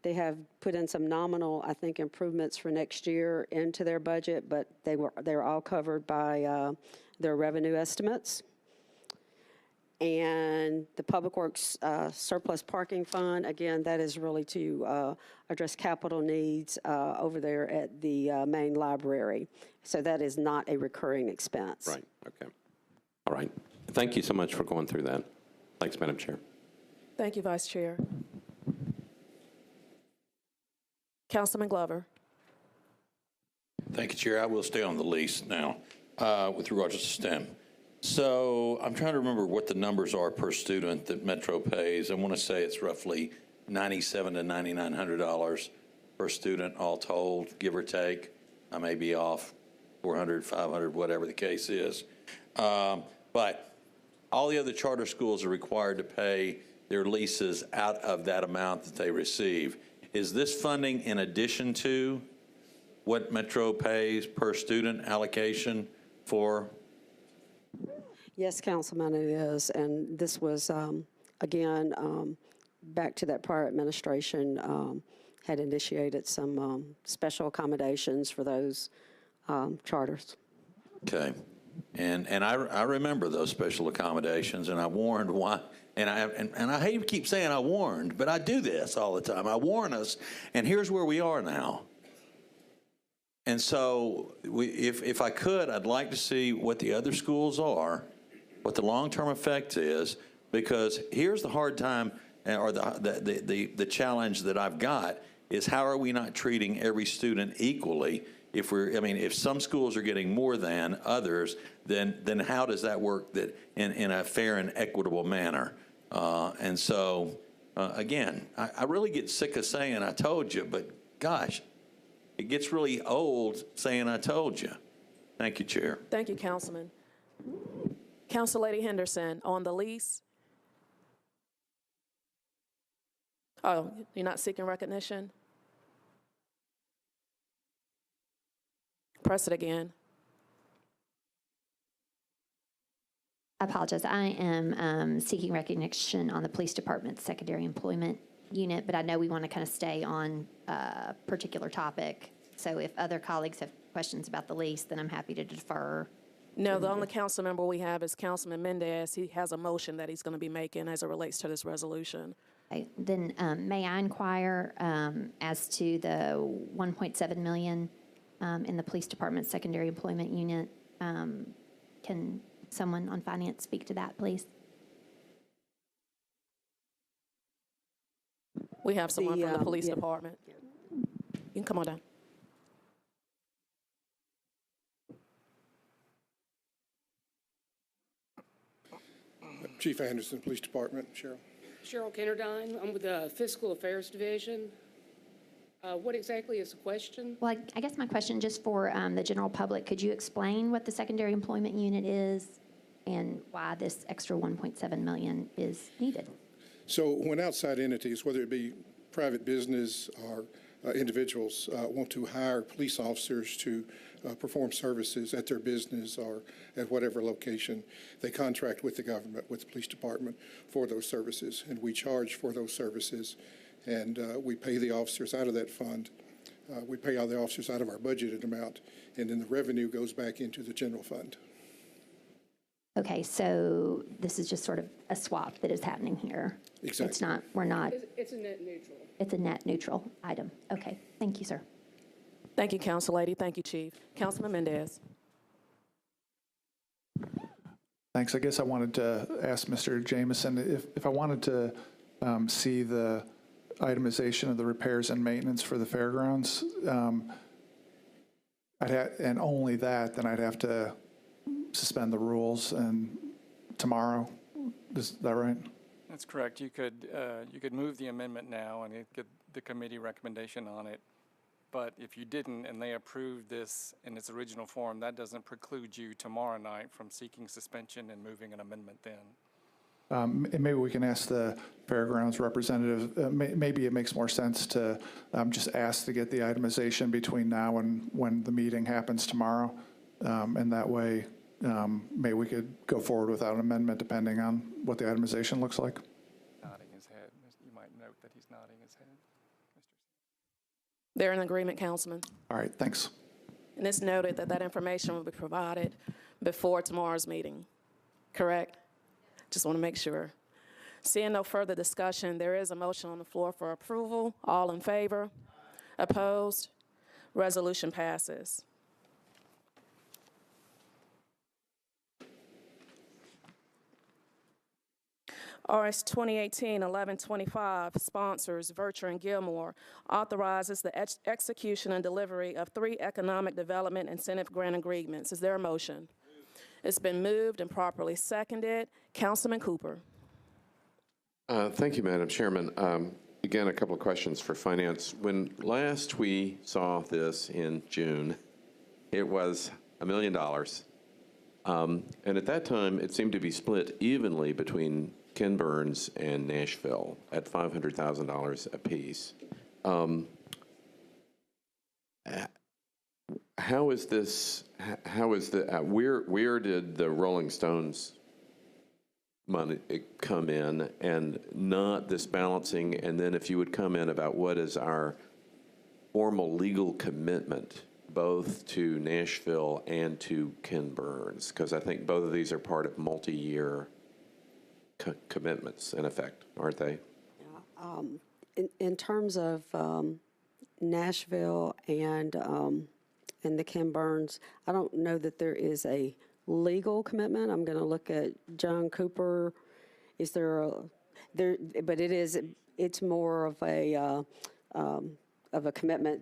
they have put in some nominal, I think, improvements for next year into their budget, but they're all covered by their revenue estimates. And the Public Works Surplus Parking Fund, again, that is really to address capital needs over there at the main library. So that is not a recurring expense. Right. Okay. All right. Thank you so much for going through that. Thanks, Madam Chair. Thank you, Vice Chair. Councilman Glover. Thank you, Chair. I will stay on the lease now with regards to STEM. So I'm trying to remember what the numbers are per student that Metro pays. I want to say it's roughly $9,700 to $9,900 per student, all told, give or take. I may be off, 400, 500, whatever the case is. But all the other charter schools are required to pay their leases out of that amount that they receive. Is this funding in addition to what Metro pays per student allocation for? Yes, Councilman, it is. And this was, again, back to that prior administration, had initiated some special accommodations for those charters. Okay. And I remember those special accommodations, and I warned why. And I hate to keep saying I warned, but I do this all the time. I warn us, and here's where we are now. And so if I could, I'd like to see what the other schools are, what the long-term effect is, because here's the hard time, or the challenge that I've got is how are we not treating every student equally? If some schools are getting more than others, then how does that work that in a fair and equitable manner? And so, again, I really get sick of saying I told you, but gosh, it gets really old saying I told you. Thank you, Chair. Thank you, Councilman. Council Lady Henderson, on the lease. Oh, you're not seeking recognition? Press it again. I apologize. I am seeking recognition on the police department's secondary employment unit, but I know we want to kind of stay on a particular topic. So if other colleagues have questions about the lease, then I'm happy to defer No, the only council member we have is Councilman Mendez. He has a motion that he's going to be making as it relates to this resolution. Okay, then may I inquire as to the 1.7 million in the police department secondary employment unit? Can someone on finance speak to that, please? We have someone from the police department. You can come on down. Chief Anderson, Police Department. Cheryl. Cheryl Kennardine. I'm with the Fiscal Affairs Division. What exactly is the question? Well, I guess my question just for the general public, could you explain what the secondary employment unit is and why this extra 1.7 million is needed? So when outside entities, whether it be private business or individuals, want to hire police officers to perform services at their business or at whatever location, they contract with the government, with the police department for those services, and we charge for those services, and we pay the officers out of that fund. We pay all the officers out of our budgeted amount, and then the revenue goes back into the general fund. Okay, so this is just sort of a swap that is happening here. Exactly. It's not, we're not, It's a net neutral. it's a net neutral item. Okay, thank you, sir. Thank you, Council Lady. Thank you, Chief. Councilman Mendez. Thanks. I guess I wanted to ask Mr. Jameson if I wanted to see the itemization of the repairs and maintenance for the fairgrounds, and only that, then I'd have to suspend the rules and tomorrow. Is that right? That's correct. You could move the amendment now and get the committee recommendation on it. But if you didn't and they approved this in its original form, that doesn't preclude you tomorrow night from seeking suspension and moving an amendment then. And maybe we can ask the fairgrounds representative, maybe it makes more sense to just ask to get the itemization between now and when the meeting happens tomorrow. And that way, maybe we could go forward without an amendment depending on what the itemization looks like. Nodding his head. You might note that he's nodding his head. They're in agreement, Councilman. All right, thanks. And it's noted that that information will be provided before tomorrow's meeting, correct? Just want to make sure. Seeing no further discussion, there is a motion on the floor for approval. All in favor? Opposed? Resolution passes. RS 2018-1125, sponsors Vircher and Gilmore, authorizes the execution and delivery of 3 economic development incentive grant agreements. Is there a motion? It's been moved and properly seconded. Councilman Cooper. Thank you, Madam Chairman. Again, a couple of questions for Finance. When last we saw this in June, it was $1 million. And at that time, it seemed to be split evenly between Ken Burns and Nashville at $500,000 apiece. How is this, where did the Rolling Stones money come in and not this balancing? And then if you would come in about what is our formal legal commitment both to Nashville and to Ken Burns? Because I think both of these are part of multi-year commitments, in effect, aren't they? Yeah. In terms of Nashville and the Ken Burns, I don't know that there is a legal commitment. I'm going to look at John Cooper. Is there a there? But it's more of a commitment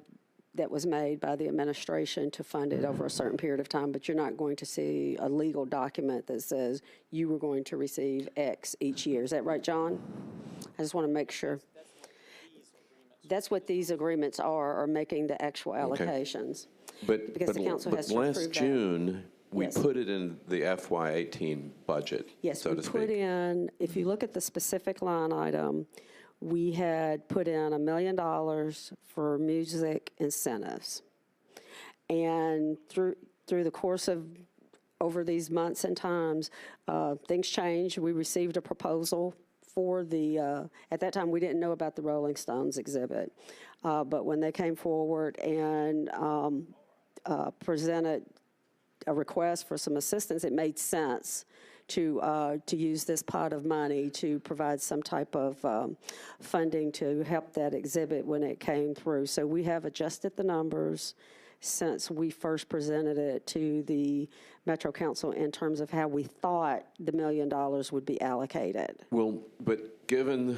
that was made by the administration to fund it over a certain period of time, but you're not going to see a legal document that says you were going to receive X each year. Is that right, John? I just want to make sure. That's what these agreements are making the actual allocations. But, because the council has to approve that. Last June, we Yes. put it in the FY18 budget, Yes, so we to speak. put in, if you look at the specific line item, we had put in $1 million for music incentives. And through the course of, over these months and times, things changed. We received a proposal for the, at that time, we didn't know about the Rolling Stones exhibit. But when they came forward and presented a request for some assistance, it made sense to use this pot of money to provide some type of funding to help that exhibit when it came through. So we have adjusted the numbers since we first presented it to the Metro Council in terms of how we thought the $1 million would be allocated. Well, but given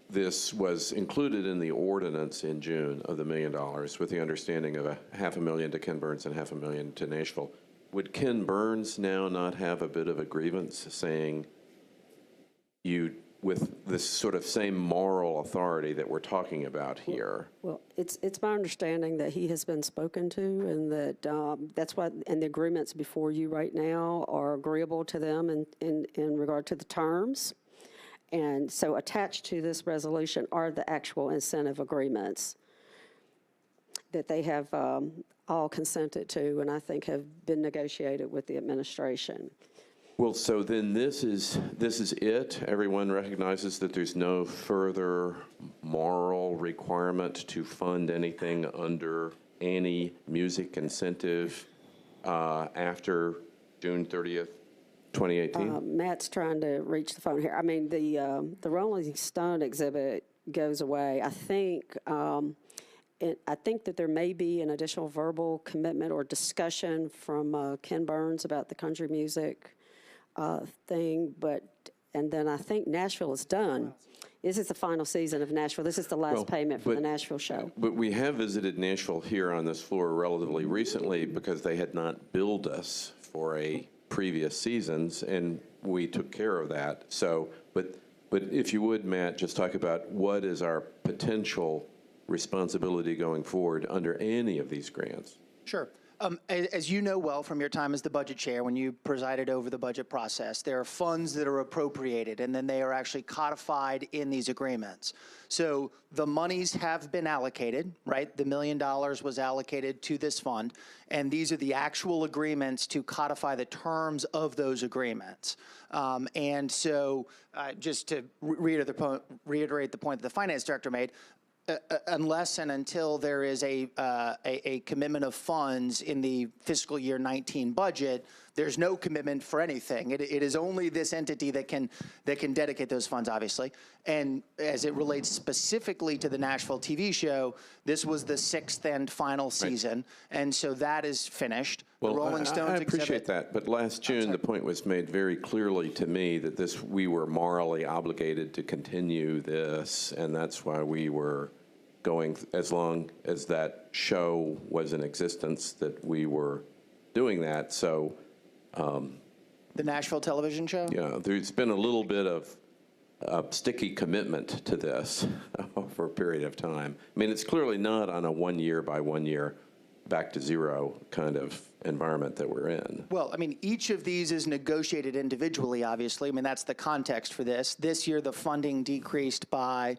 this was included in the ordinance in June of the $1 million with the understanding of $500,000 to Ken Burns and $500,000 to Nashville, would Ken Burns now not have a bit of a grievance saying you, with this sort of same moral authority that we're talking about here? Well, it's my understanding that he has been spoken to, and that that's why, and the agreements before you right now are agreeable to them in regard to the terms. And so attached to this resolution are the actual incentive agreements that they have all consented to, and I think have been negotiated with the administration. Well, so then this is it? Everyone recognizes that there's no further moral requirement to fund anything under any music incentive after June 30th, 2018? Matt's trying to reach the phone here. I mean, the Rolling Stone exhibit goes away. I think that there may be an additional verbal commitment or discussion from Ken Burns about the country music thing, and then I think Nashville is done. This is the final season of Nashville. This is the last payment for the Nashville show. But we have visited Nashville here on this floor relatively recently because they had not billed us for a previous seasons, and we took care of that. So, but if you would, Matt, just talk about what is our potential responsibility going forward under any of these grants. Sure. As you know well from your time as the budget chair, when you presided over the budget process, there are funds that are appropriated, and then they are actually codified in these agreements. So the monies have been allocated, right? The $1 million was allocated to this fund, and these are the actual agreements to codify the terms of those agreements. And so just to reiterate the point that the finance director made, unless and until there is a commitment of funds in the fiscal year 19 budget, there's no commitment for anything. It is only this entity that can dedicate those funds, obviously. And as it relates specifically to the Nashville TV show, this was the 6th and final season, and so that is finished. Well, the Rolling Stones I appreciate exhibit, that, but last June the point was made very clearly to me that we were morally obligated to continue this, and that's why we were going, as long as that show was in existence, that we were doing that. So the Nashville television show? yeah, there's been a little bit of sticky commitment to this for a period of time. I mean, it's clearly not on a 1 year by 1 year back to zero kind of environment that we're in. Well, I mean, each of these is negotiated individually, obviously. I mean, that's the context for this. This year, the funding decreased by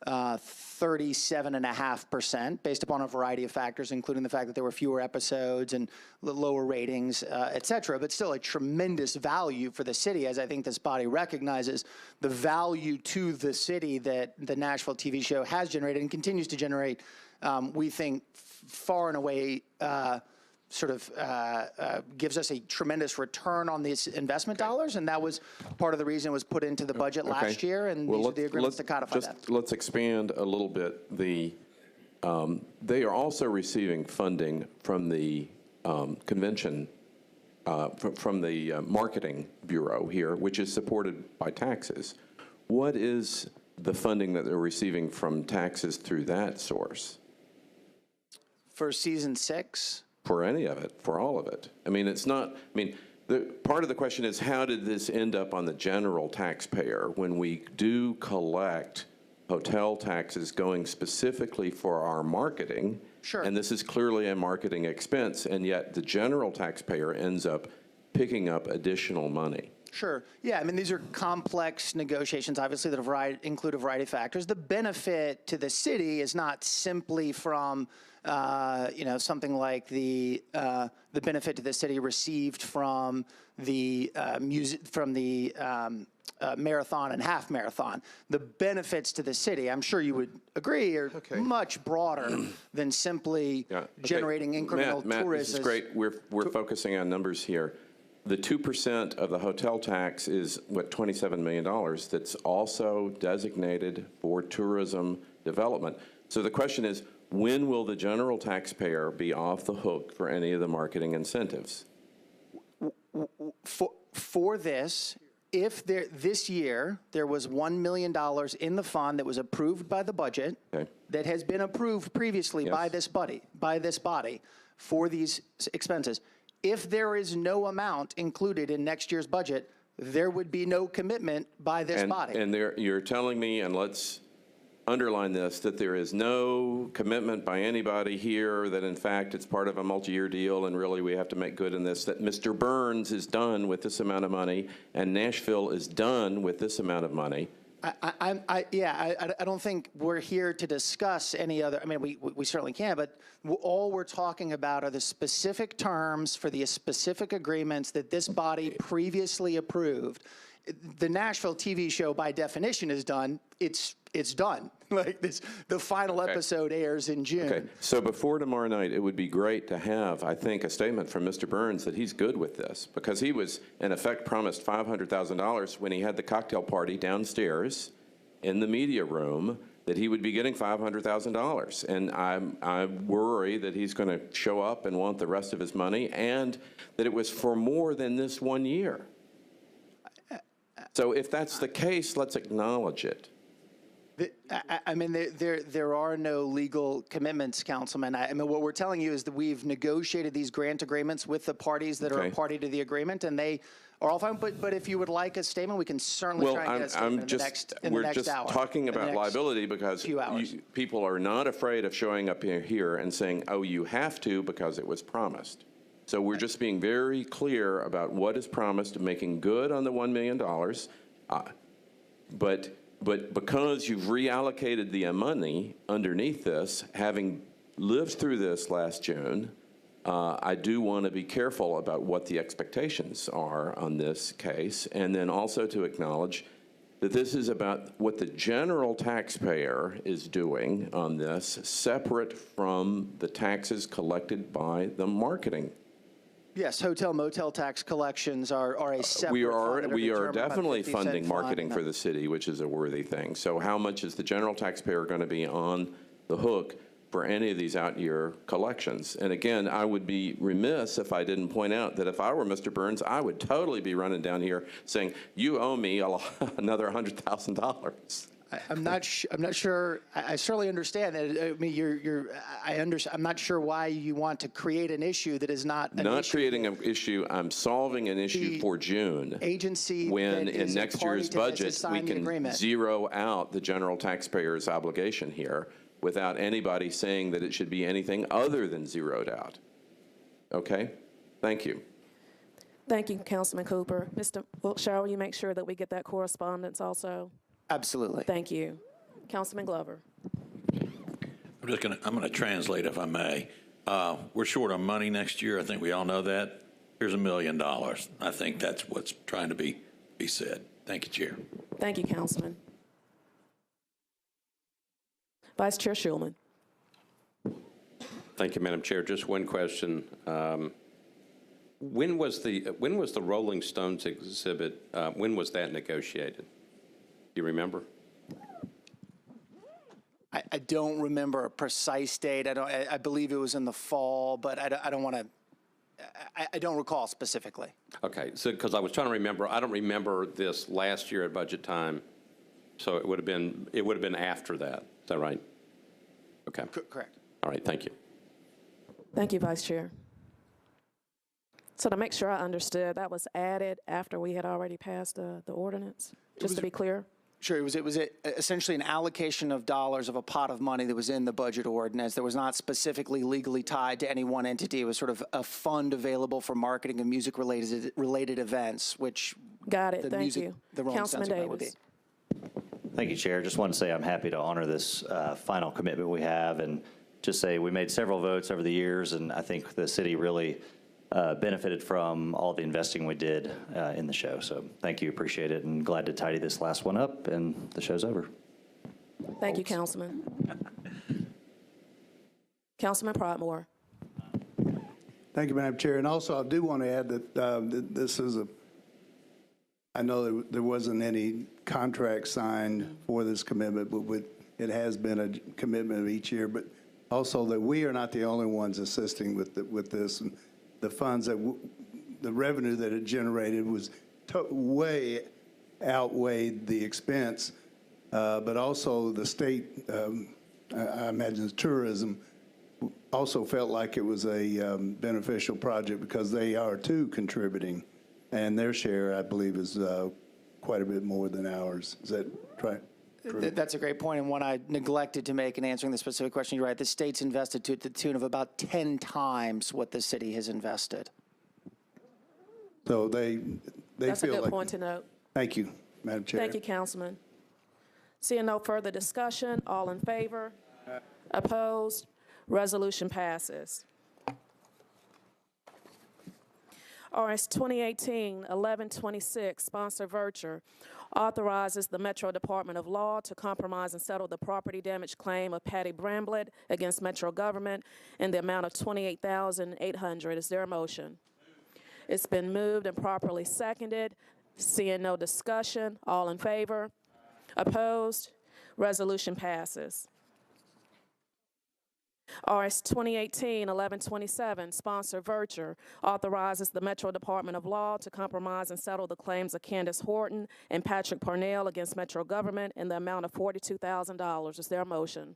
37.5% based upon a variety of factors, including the fact that there were fewer episodes and lower ratings, et cetera, but still a tremendous value for the city, as I think this body recognizes the value to the city that the Nashville TV show has generated and continues to generate, we think, far and away gives us a tremendous return on these investment dollars, and that was part of the reason it was put into the budget last year, and these are the agreements to codify that. Let's expand a little bit. They are also receiving funding from the convention, from the marketing bureau here, which is supported by taxes. What is the funding that they're receiving from taxes through that source? For season 6? For any of it, for all of it. I mean, it's not, I mean, part of the question is how did this end up on the general taxpayer when we do collect hotel taxes going specifically for our marketing? Sure. And this is clearly a marketing expense, and yet the general taxpayer ends up picking up additional money. Sure. Yeah, I mean, these are complex negotiations, obviously, that include a variety of factors. The benefit to the city is not simply from, something like the benefit to the city received from the marathon and half marathon. The benefits to the city, I'm sure you would agree, are much broader than simply generating incremental Matt, tourism. this is great. We're focusing on numbers here. The 2% of the hotel tax is, $27 million that's also designated for tourism development. So the question is, when will the general taxpayer be off the hook for any of the marketing incentives? For this, if this year there was $1 million in the fund that was approved by the budget, that has been approved previously by this body for these expenses, if there is no amount included in next year's budget, there would be no commitment by this body. And you're telling me, and let's underline this, that there is no commitment by anybody here that in fact it's part of a multi-year deal and really we have to make good in this, that Mr. Burns is done with this amount of money and Nashville is done with this amount of money. I don't think we're here to discuss any other, I mean, we certainly can, but all we're talking about are the specific terms for the specific agreements that this body previously approved. The Nashville TV show, by definition, is done. It's done. Like this, the final episode airs in June. Okay, so before tomorrow night, it would be great to have, I think, a statement from Mr. Burns that he's good with this, because he was, in effect, promised $500,000 when he had the cocktail party downstairs in the media room, that he would be getting $500,000. And I worry that he's going to show up and want the rest of his money, and that it was for more than this 1 year. So if that's the case, let's acknowledge it. I mean, there are no legal commitments, Councilman. I mean, what we're telling you is that we've negotiated these grant agreements with the parties that are a party to the agreement, and they are all fine. But if you would like a statement, we can certainly try and get a statement in the next hour. We're just talking about liability because people are not afraid of showing up here and saying, oh, you have to because it was promised. So we're just being very clear about what is promised, making good on the $1 million. But because you've reallocated the money underneath this, having lived through this last June, I do want to be careful about what the expectations are on this case, and then also to acknowledge that this is about what the general taxpayer is doing on this, separate from the taxes collected by the marketing. Yes, hotel motel tax collections are a separate fund. We are definitely funding marketing for the city, which is a worthy thing. So how much is the general taxpayer going to be on the hook for any of these out-year collections? And again, I would be remiss if I didn't point out that if I were Mr. Burns, I would totally be running down here saying, you owe me another $100,000. I'm not sure. I certainly understand that. I mean, I'm not sure why you want to create an issue that is not an issue. Not creating an issue. I'm solving an issue for June. Agency when in next year's budget we can zero out the general taxpayer's obligation here without anybody saying that it should be anything other than zeroed out. Okay? Thank you. Thank you, Councilman Cooper. Mr. Wiltshire, will you make sure that we get that correspondence also? Absolutely. Thank you. Councilman Glover. I'm going to translate if I may. We're short on money next year. I think we all know that. Here's $1 million. I think that's what's trying to be said. Thank you, Chair. Thank you, Councilman. Vice Chair Shulman. Thank you, Madam Chair. Just one question. When was the Rolling Stones exhibit, when was that negotiated? Do you remember? I don't remember a precise date. I believe it was in the fall, but I don't want to. I don't recall specifically. Okay, so because I was trying to remember, I don't remember this last year at budget time, so it would have been after that. Is that right? Okay. Correct. All right. Thank you. Thank you, Vice Chair. So to make sure I understood, that was added after we had already passed the ordinance. Just to be clear. Sure, it was essentially an allocation of dollars of a pot of money that was in the budget ordinance that was not specifically legally tied to any one entity. It was sort of a fund available for marketing of music-related events, which Got it. the Thank music, you. the Rolling Councilman Stones event would be. Davis. Thank you, Chair. Just want to say I'm happy to honor this final commitment we have, and just say we made several votes over the years, and I think the city really benefited from all the investing we did in the show. So thank you, appreciate it, and glad to tidy this last one up, and the show's over. Thank you, Councilman. Councilman Pridemore. Thank you, Madam Chair. And also, I do want to add that this is I know there wasn't any contract signed for this commitment, but it has been a commitment of each year. But also that we are not the only ones assisting with this. And the funds the revenue that it generated was way outweighed the expense. But also the state, I imagine tourism, also felt like it was a beneficial project because they are too contributing, and their share, I believe, is quite a bit more than ours. Is that right? That's a great point, and one I neglected to make in answering the specific question. You're right. The state's invested to the tune of about 10 times what the city has invested. So they That's feel a good like. point to note. Thank you, Madam Chair. Thank you, Councilman. Seeing no further discussion, all in favor? Opposed? Resolution passes. RS 2018-1126, sponsor Vercher, authorizes the Metro Department of Law to compromise and settle the property damage claim of Patty Bramblett against Metro government in the amount of $28,800. Is there a motion? It's been moved and properly seconded. Seeing no discussion, all in favor? Opposed? Resolution passes. RS 2018-1127, sponsor Vercher, authorizes the Metro Department of Law to compromise and settle the claims of Candace Horton and Patrick Parnell against Metro government in the amount of $42,000. Is there a motion?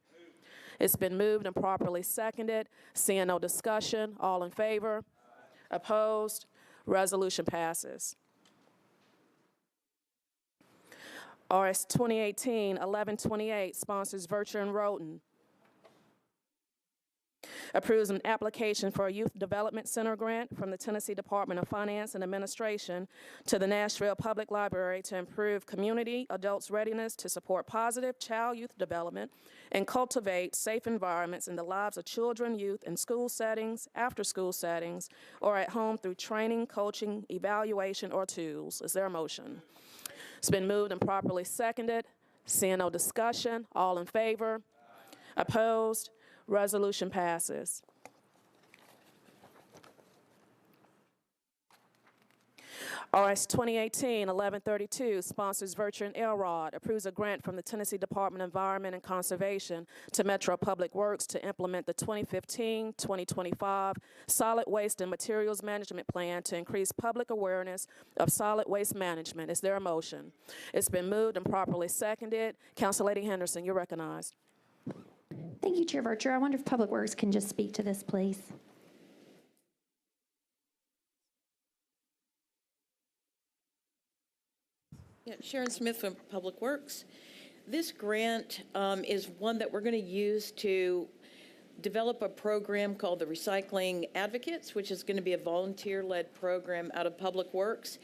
It's been moved and properly seconded. Seeing no discussion, all in favor? Opposed? Resolution passes. RS 2018-1128, sponsors Vercher and Roten, approves an application for a Youth Development Center grant from the Tennessee Department of Finance and Administration to the Nashville Public Library to improve community adults' readiness to support positive child-youth development and cultivate safe environments in the lives of children, youth in school settings, after-school settings, or at home through training, coaching, evaluation, or tools. Is there a motion? It's been moved and properly seconded. Seeing no discussion, all in favor? Opposed? Resolution passes. RS 2018-1132, sponsors Vercher and Elrod, approves a grant from the Tennessee Department of Environment and Conservation to Metro Public Works to implement the 2015-2025 Solid Waste and Materials Management Plan to increase public awareness of solid waste management. Is there a motion? It's been moved and properly seconded. Council Lady Henderson, you're recognized. Thank you, Chair Vercher. I wonder if Public Works can just speak to this, please. Yeah, Sharon Smith from Public Works. This grant is one that we're going to use to develop a program called the Recycling Advocates, which is going to be a volunteer-led program out of Public Works.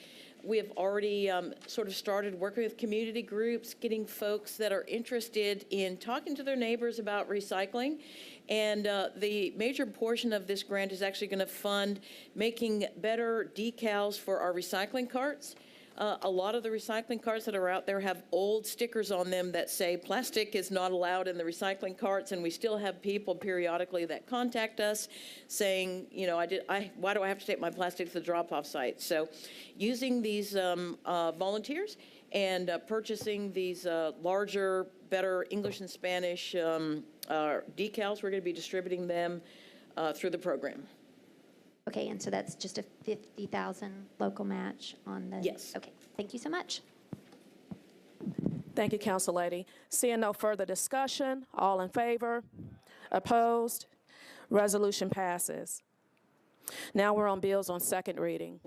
We have already sort of started working with community groups, getting folks that are interested in talking to their neighbors about recycling. And the major portion of this grant is actually going to fund making better decals for our recycling carts. A lot of the recycling carts that are out there have old stickers on them that say plastic is not allowed in the recycling carts, and we still have people periodically that contact us saying, you know, why do I have to take my plastic to the drop-off site? So using these volunteers and purchasing these larger, better English and Spanish decals, we're going to be distributing them through the program. Okay, and so that's just a 50,000 local match on the? Yes. Okay, thank you so much. Thank you, Council Lady. Seeing no further discussion, all in favor? Opposed? Resolution passes. Now we're on bills on second reading.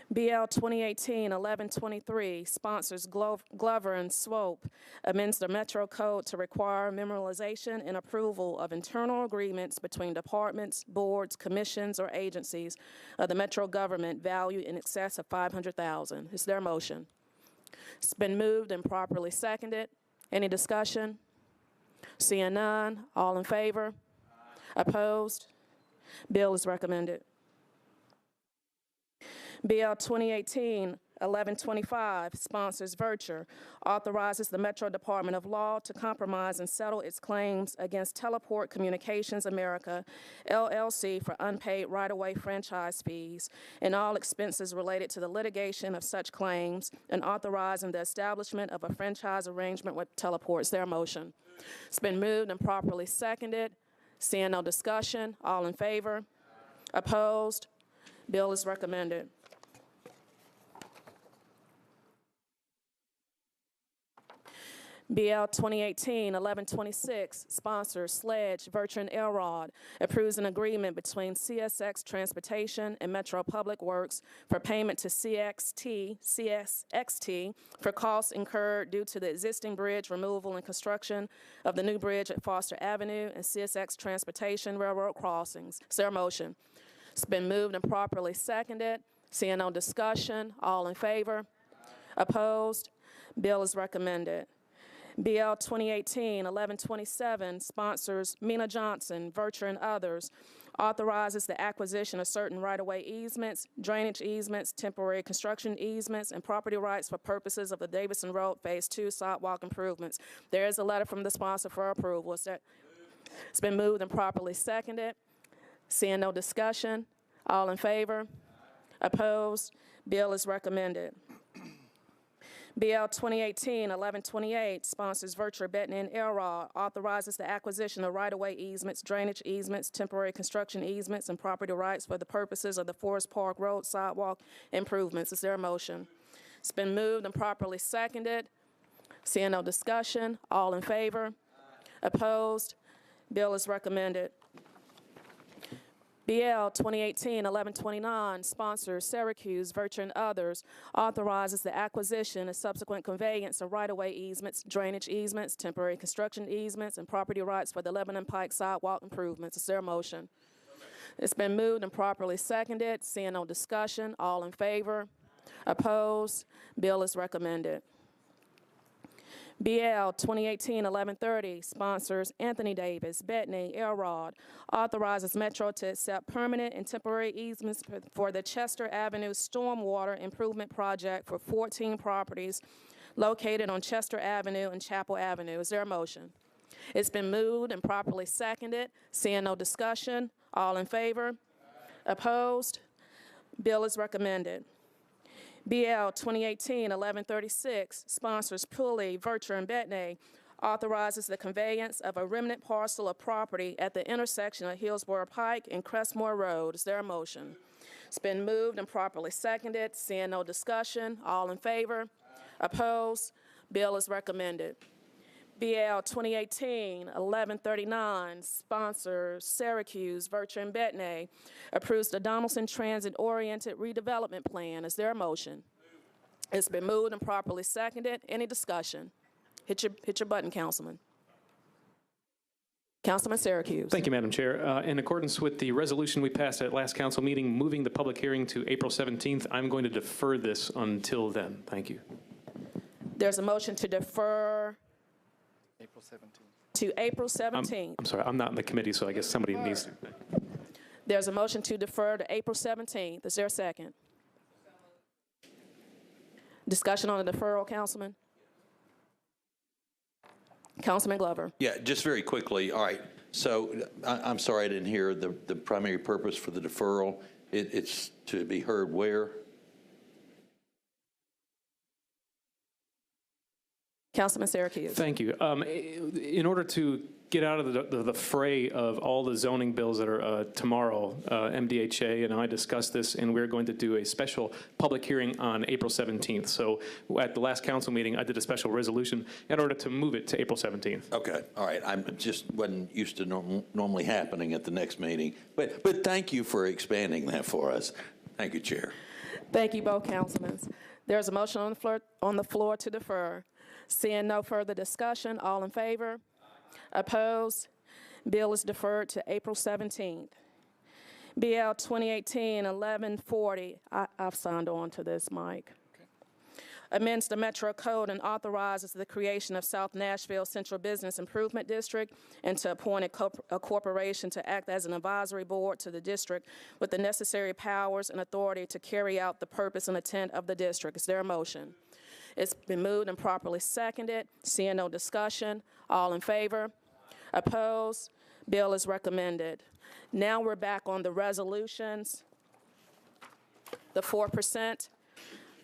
BL 2018-1123, sponsors Glover and Swope, amends the Metro Code to require memorialization and approval of internal agreements between departments, boards, commissions, or agencies of the Metro government valued in excess of $500,000. Is there a motion? It's been moved and properly seconded. Any discussion? Seeing none, all in favor? Opposed? Bill is recommended. BL 2018-1125, sponsors Virture, authorizes the Metro Department of Law to compromise and settle its claims against Teleport Communications America, LLC, for unpaid right-of-way franchise fees and all expenses related to the litigation of such claims, and authorizing the establishment of a franchise arrangement with Teleport. Is there a motion? It's been moved and properly seconded. Seeing no discussion, all in favor? Opposed? Bill is recommended. BL 2018-1126, sponsors Sledge, Virtue, and Elrod, approves an agreement between CSX Transportation and Metro Public Works for payment to CSXT for costs incurred due to the existing bridge removal and construction of the new bridge at Foster Avenue and CSX Transportation Railroad crossings. Is there a motion? It's been moved and properly seconded. Seeing no discussion, all in favor? Opposed? Bill is recommended. BL 2018-1127, sponsors Mina Johnson, Virtue, and others, authorizes the acquisition of certain right-of-way easements, drainage easements, temporary construction easements, and property rights for purposes of the Davison Road Phase 2 sidewalk improvements. There is a letter from the sponsor for approval. It's been moved and properly seconded. Seeing no discussion, all in favor? Opposed? Bill is recommended. BL 2018-1128, sponsors Virtue, Bettany, and Elrod, authorizes the acquisition of right-of-way easements, drainage easements, temporary construction easements, and property rights for the purposes of the Forest Park Road sidewalk improvements. Is there a motion? It's been moved and properly seconded. Seeing no discussion, all in favor? Opposed? Bill is recommended. BL 2018-1129, sponsors Syracuse, Virtue, and others, authorizes the acquisition and subsequent conveyance of right-of-way easements, drainage easements, temporary construction easements, and property rights for the Lebanon Pike sidewalk improvements. Is there a motion? It's been moved and properly seconded. Seeing no discussion, all in favor? Opposed? Bill is recommended. BL 2018-1130, sponsors Anthony Davis, Bettany, Elrod, authorizes Metro to accept permanent and temporary easements for the Chester Avenue Stormwater Improvement Project for 14 properties located on Chester Avenue and Chapel Avenue. Is there a motion? It's been moved and properly seconded. Seeing no discussion, all in favor? Opposed? Bill is recommended. BL 2018-1136, sponsors Pulley, Virtue, and Bettany, authorizes the conveyance of a remnant parcel of property at the intersection of Hillsborough Pike and Crestmore Road. Is there a motion? It's been moved and properly seconded. Seeing no discussion, all in favor? Opposed? Bill is recommended. BL 2018-1139, sponsors Syracuse, Virtue, and Bettany, approves the Donaldson Transit-Oriented Redevelopment Plan. Is there a motion? It's been moved and properly seconded. Any discussion? Hit your button, Councilman. Councilman Syracuse. Thank you, Madam Chair. In accordance with the resolution we passed at last council meeting, moving the public hearing to April 17th, I'm going to defer this until then. Thank you. There's a motion to defer April 17th. to April 17th. I'm sorry, I'm not in the committee, so I guess somebody needs to. There's a motion to defer to April 17th. Is there a second? Discussion on the deferral, Councilman? Councilman Glover. Yeah, just very quickly. All right. So I'm sorry I didn't hear the primary purpose for the deferral. It's to be heard where? Councilman Syracuse. Thank you. In order to get out of the fray of all the zoning bills that are tomorrow, MDHA and I discussed this, and we're going to do a special public hearing on April 17th. So at the last council meeting, I did a special resolution in order to move it to April 17th. Okay. All right. I just wasn't used to normally happening at the next meeting. But thank you for expanding that for us. Thank you, Chair. Thank you, both councilmen. There's a motion on the floor to defer. Seeing no further discussion, all in favor? Opposed? Bill is deferred to April 17th. BL 2018-1140, I've signed on to this, Mike. Amends the Metro Code and authorizes the creation of South Nashville Central Business Improvement District and to appoint a corporation to act as an advisory board to the district with the necessary powers and authority to carry out the purpose and intent of the district. Is there a motion? It's been moved and properly seconded. Seeing no discussion, all in favor? Opposed? Bill is recommended. Now we're back on the resolutions. The 4%,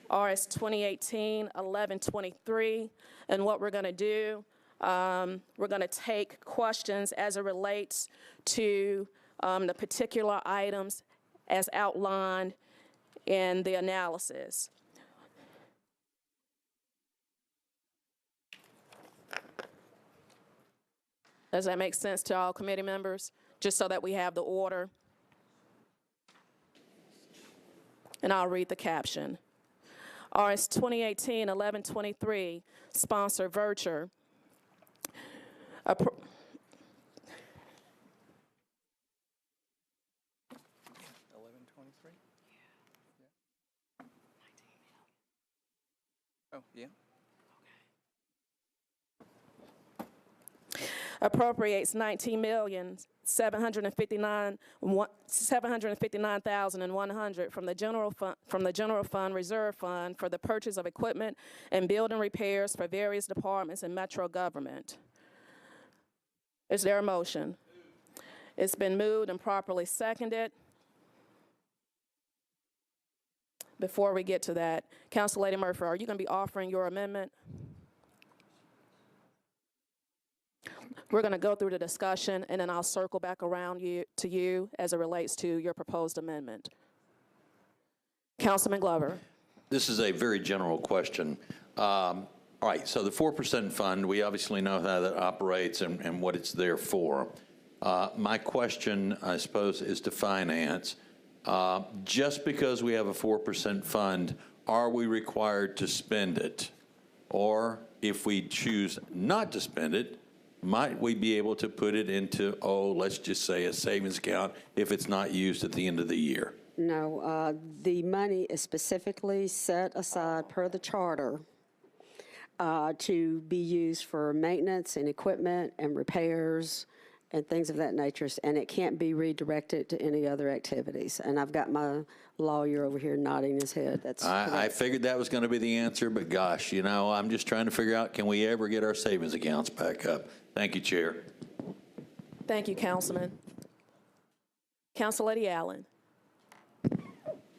RS 2018-1123. And what we're going to do, we're going to take questions as it relates to the particular items as outlined in the analysis. Does that make sense to all committee members? Just so that we have the order. And I'll read the caption. RS 2018-1123, sponsor Vircher. 1123? Oh, yeah. Appropriates $19,759,100 from the general fund reserve fund for the purchase of equipment and building repairs for various departments in metro government. Is there a motion? It's been moved and properly seconded. Before we get to that, Council Lady Murphy, are you going to be offering your amendment? We're going to go through the discussion, and then I'll circle back around to you as it relates to your proposed amendment. Councilman Glover. This is a very general question. All right, so the 4% fund, we obviously know how that operates and what it's there for. My question, I suppose, is to finance. Just because we have a 4% fund, are we required to spend it? Or if we choose not to spend it, might we be able to put it into, let's just say a savings account if it's not used at the end of the year? No, the money is specifically set aside per the charter to be used for maintenance and equipment and repairs and things of that nature, and it can't be redirected to any other activities. And I've got my lawyer over here nodding his head. That's I figured that was going to be the answer, but gosh, you know, I'm just trying to figure out, can we ever get our savings accounts back up? Thank you, Chair. Thank you, Councilman. Council Lady Allen.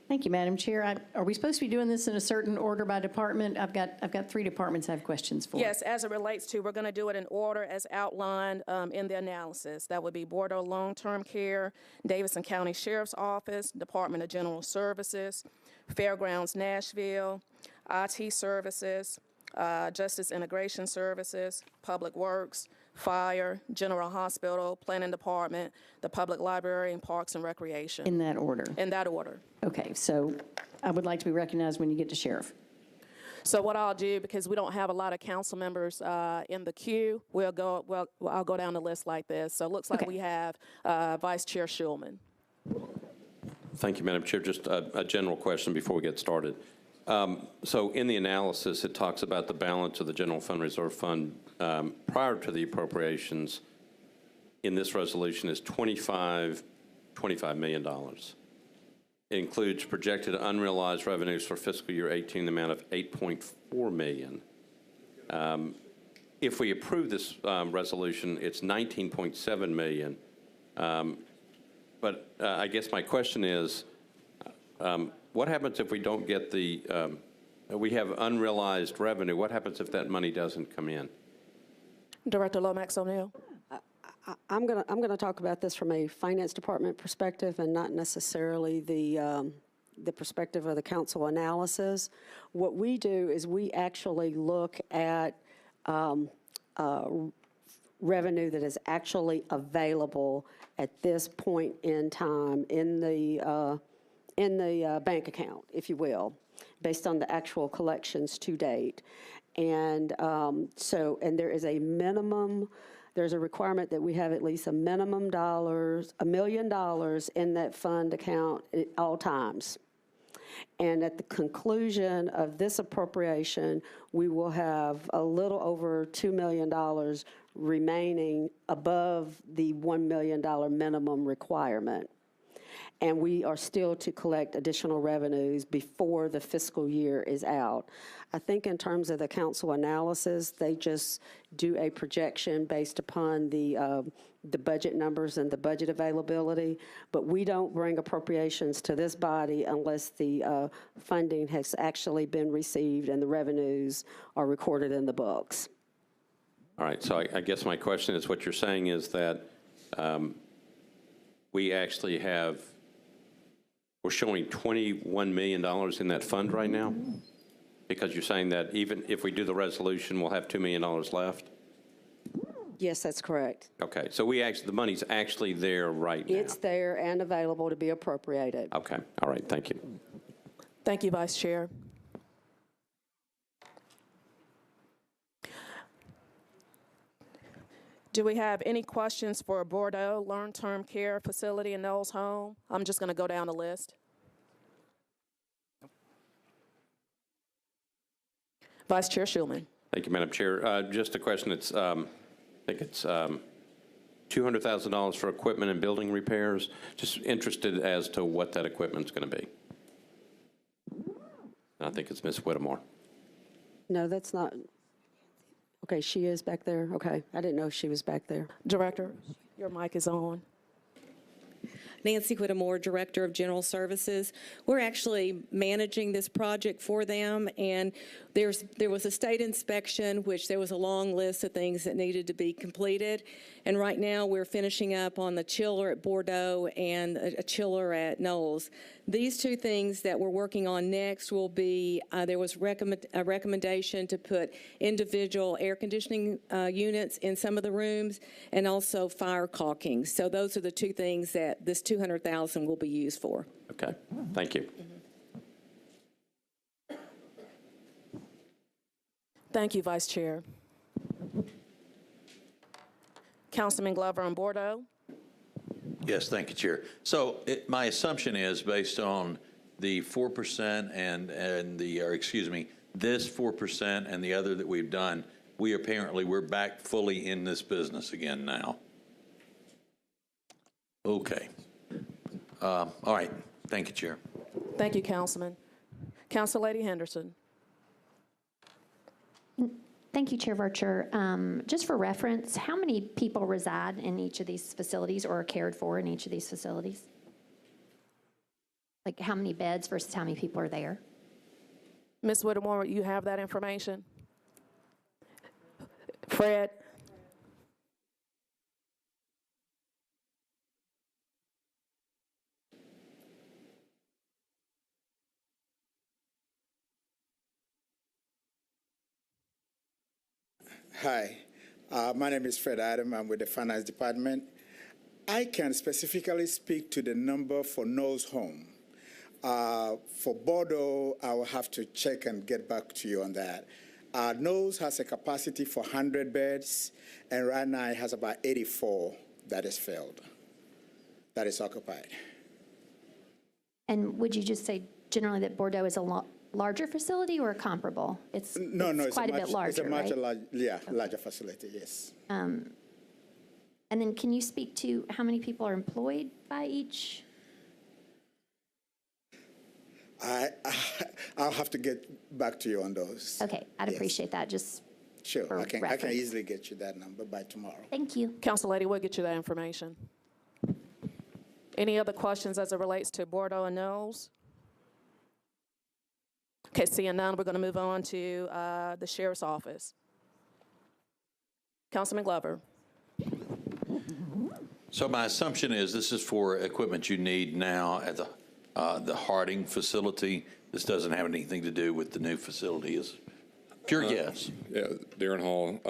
Thank you, Madam Chair. Are we supposed to be doing this in a certain order by department? I've got 3 departments I have questions for. Yes, as it relates to, we're going to do it in order as outlined in the analysis. That would be Bordeaux Long-Term Care, Davidson County Sheriff's Office, Department of General Services, Fairgrounds Nashville, IT Services, Justice Integration Services, Public Works, Fire, General Hospital, Planning Department, the Public Library, and Parks and Recreation. In that order? In that order. Okay, so I would like to be recognized when you get to Sheriff. So what I'll do, because we don't have a lot of council members in the queue, I'll go down the list like this. So it looks like we have Vice Chair Schulman. Thank you, Madam Chair. Just a general question before we get started. So in the analysis, it talks about the balance of the General Fund Reserve Fund prior to the appropriations in this resolution is $25 million. It includes projected unrealized revenues for fiscal year 18 in the amount of $8.4 million. If we approve this resolution, it's $19.7 million. But I guess my question is, what happens if we don't get we have unrealized revenue? What happens if that money doesn't come in? Director Lomax O'Neill. I'm gonna talk about this from a finance department perspective and not necessarily the perspective of the council analysis. What we do is we actually look at revenue that is actually available at this point in time in bank account, if you will, based on the actual collections to date. And and there is a minimum, there's a requirement that we have at least a minimum $1 million in that fund account at all times. And at the conclusion of this appropriation, we will have a little over $2 million remaining above the $1 million minimum requirement. And we are still to collect additional revenues before the fiscal year is out. I think in terms of the council analysis, they just do a projection based upon the budget numbers and the budget availability, but we don't bring appropriations to this body unless the funding has actually been received and the revenues are recorded in the books. All right, so I guess my question is, what you're saying is that we actually have, we're showing $21 million in that fund right now? Because you're saying that even if we do the resolution, we'll have $2 million left? Yes, that's correct. Okay, so we actually, the money's actually there right now? It's there and available to be appropriated. Okay, all right, thank you. Thank you, Vice Chair. Do we have any questions for Bordeaux Long-Term Care Facility in Knowles Home? I'm just going to go down the list. Vice Chair Schulman. Thank you, Madam Chair. Just a question. It's, I think it's $200,000 for equipment and building repairs. Just interested as to what that equipment's going to be. I think it's Ms. Whittemore. No, that's not. Okay, she is back there. Okay, I didn't know she was back there. Director, your mic is on. Nancy Whittemore, Director of General Services. We're actually managing this project for them, and there was a state inspection, which there was a long list of things that needed to be completed, and right now we're finishing up on the chiller at Bordeaux and a chiller at Knowles. These two things that we're working on next will be, there was a recommendation to put individual air conditioning units in some of the rooms, and also fire caulking. So those are the two things that this $200,000 will be used for. Okay, thank you. Thank you, Vice Chair. Councilman Glover on Bordeaux. Yes, thank you, Chair. So my assumption is based on the 4% and the, or excuse me, this 4% and the other that we've done, we're back fully in this business again now. Okay. All right. Thank you, Chair. Thank you, Councilman. Council Lady Henderson. Thank you, Chair Vercher. Just for reference, how many people reside in each of these facilities or are cared for in each of these facilities? Like how many beds versus how many people are there? Ms. Whittemore, you have that information? Fred? Hi, my name is Fred Adam. I'm with the Finance Department. I can specifically speak to the number for Knowles Home. For Bordeaux, I will have to check and get back to you on that. Knowles has a capacity for 100 beds, and right now it has about 84 that is filled, that is occupied. And would you just say generally that Bordeaux is a larger facility or comparable? It's quite a bit larger, it's a right? larger facility, yes. And then can you speak to how many people are employed by each? I'll have to get back to you on those. Okay, I'd appreciate that, just Sure, for I can reference. easily get you that number by tomorrow. Thank you. Council Lady, we'll get you that information. Any other questions as it relates to Bordeaux and Knowles? Okay, seeing none, we're going to move on to the Sheriff's Office. Councilman Glover. So my assumption is this is for equipment you need now at the Harding facility. This doesn't have anything to do with the new facility. Is pure guess. Yeah, Darren Hall.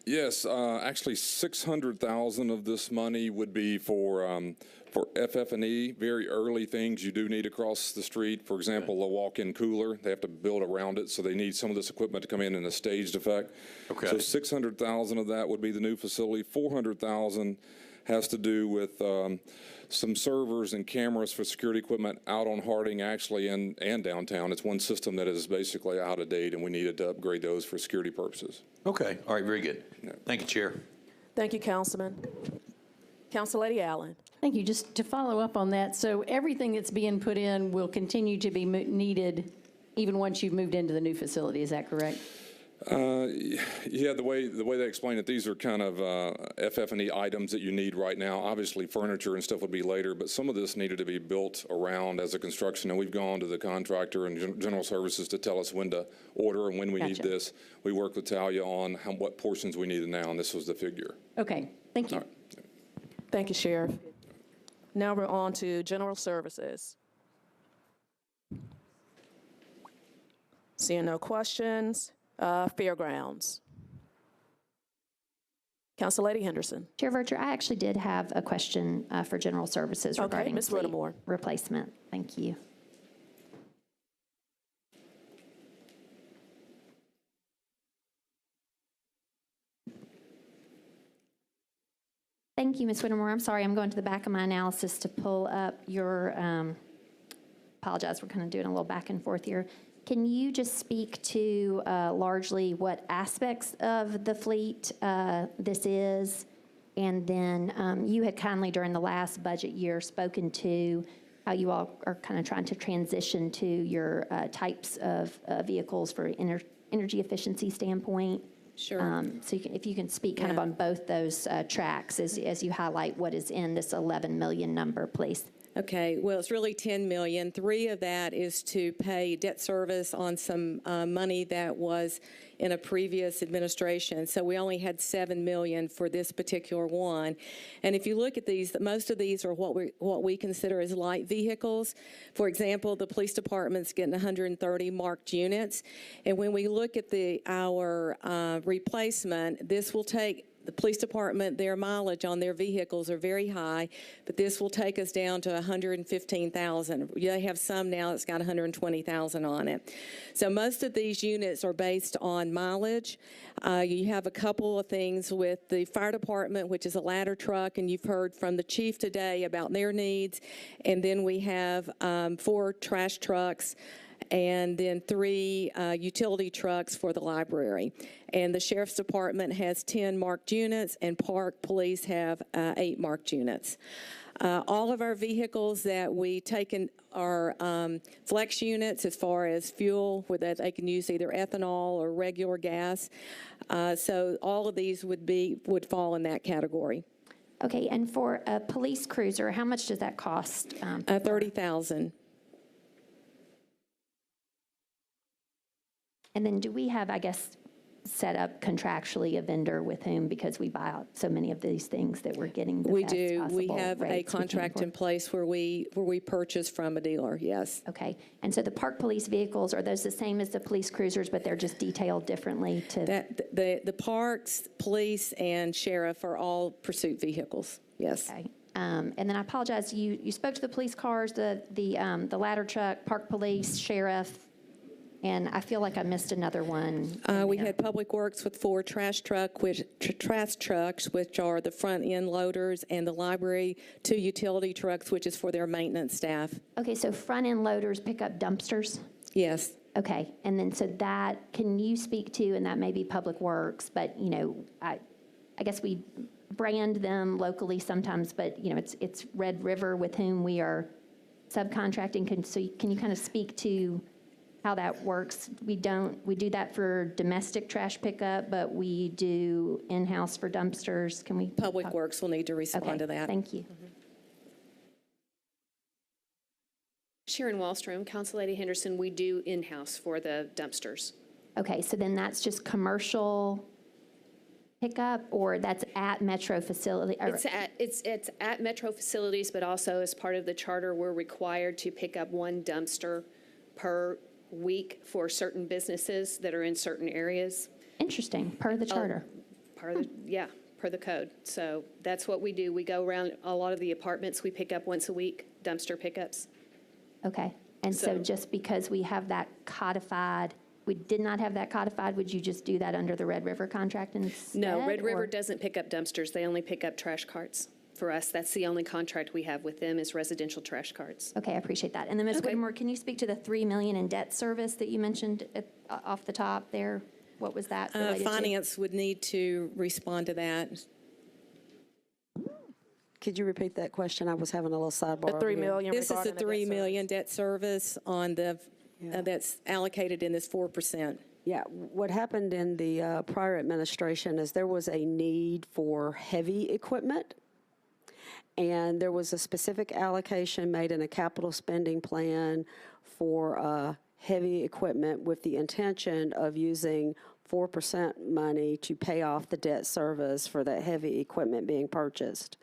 Yes, actually 600,000 of this money would be for FF&E, very early things you do need across the street. For example, a walk-in cooler, they have to build around it, so they need some of this equipment to come in a staged effect. Okay. So 600,000 of that would be the new facility. 400,000 has to do with some servers and cameras for security equipment out on Harding, actually, and downtown. It's one system that is basically out of date, and we needed to upgrade those for security purposes. Okay, all right, very good. Thank you, Chair. Thank you, Councilman. Councilor Allen. Thank you. Just to follow up on that, so everything that's being put in will continue to be needed even once you've moved into the new facility, is that correct? Yeah, the way they explain it, these are kind of FF&E items that you need right now. Obviously, furniture and stuff would be later, but some of this needed to be built around as a construction, and we've gone to the contractor and general services to tell us when to order and when we need this. We worked with Talia on what portions we needed now, and this was the figure. Okay, thank you. All right. Thank you, Sheriff. Now we're on to general services. Seeing no questions, fairgrounds. Councilor Henderson. Chair Vercher, I actually did have a question for general services regarding Ms. fleet Whittemore. replacement. Thank you. Thank you, Ms. Whittemore. I'm sorry, I'm going to the back of my analysis to pull up your, apologize, we're kind of doing a little back and forth here. Can you just speak to largely what aspects of the fleet this is? And then you had kindly during the last budget year spoken to how you all are kind of trying to transition to your types of vehicles for energy efficiency standpoint. Sure. So if you can speak kind of on both those tracks as you highlight what is in this 11 million number, please. Okay, well, it's really 10 million. 3 of that is to pay debt service on some money that was in a previous administration. So we only had 7 million for this particular one. And if you look at these, most of these are what we consider as light vehicles. For example, the police department's getting 130 marked units. And when we look at our replacement, this will take the police department, their mileage on their vehicles are very high, but this will take us down to 115,000. They have some now that's got 120,000 on it. So most of these units are based on mileage. You have a couple of things with the fire department, which is a ladder truck, and you've heard from the chief today about their needs. And then we have 4 trash trucks, and then 3 utility trucks for the library. And the sheriff's department has 10 marked units, and Park Police have 8 marked units. All of our vehicles that we take in are flex units as far as fuel, where that they can use either ethanol or regular gas. So all of these would fall in that category. Okay, and for a police cruiser, how much does that cost? $30,000. And then do we have, I guess, set up contractually a vendor with whom, because we buy out so many of these things, that we're getting the best We do. We possible have a rates we can contract for? in place where we purchase from a dealer, yes. Okay. And so the Park Police vehicles, are those the same as the police cruisers, but they're just detailed differently to? The parks, police, and sheriff are all pursuit vehicles, yes. Okay. And then I apologize, you spoke to the police cars, the ladder truck, Park Police, sheriff, and I feel like I missed another one. We had Public Works with 4 trash trucks, which are the front end loaders, and the library 2 utility trucks, which is for their maintenance staff. Okay, so front end loaders pick up dumpsters? Yes. Okay, and then so that, can you speak to, and that may be Public Works, but, you know, I guess we brand them locally sometimes, but, you know, it's Red River with whom we are subcontracting. So can you kind of speak to how that works? We do that for domestic trash pickup, but we do in-house for dumpsters. Can we? Public Works will need to respond to that. Thank you. Sharon Wallstrom, Council Lady Henderson, we do in-house for the dumpsters. Okay, so then that's just commercial pickup, or that's at Metro facility? It's at Metro facilities, but also as part of the charter, we're required to pick up 1 dumpster per week for certain businesses that are in certain areas. Interesting, per the charter. Per the code. So that's what we do. We go around a lot of the apartments we pick up once a week, dumpster pickups. Okay. And so just because we have that codified, we did not have that codified, would you just do that under the Red River contract instead? No, Red River or- doesn't pick up dumpsters. They only pick up trash carts. For us, that's the only contract we have with them is residential trash carts. Okay, I appreciate that. And then Ms. Okay. Whittemore, can you speak to the $3 million in debt service that you mentioned off the top there? What was that related to? Finance would need to respond to that. Could you repeat that question? I was having a little sidebar. The over $3 here. million This is regarding the the debt $3 million service. debt service on the, that's allocated in this 4%. Yeah, what happened in the prior administration is there was a need for heavy equipment, and there was a specific allocation made in a capital spending plan for heavy equipment with the intention of using 4% money to pay off the debt service for that heavy equipment being purchased.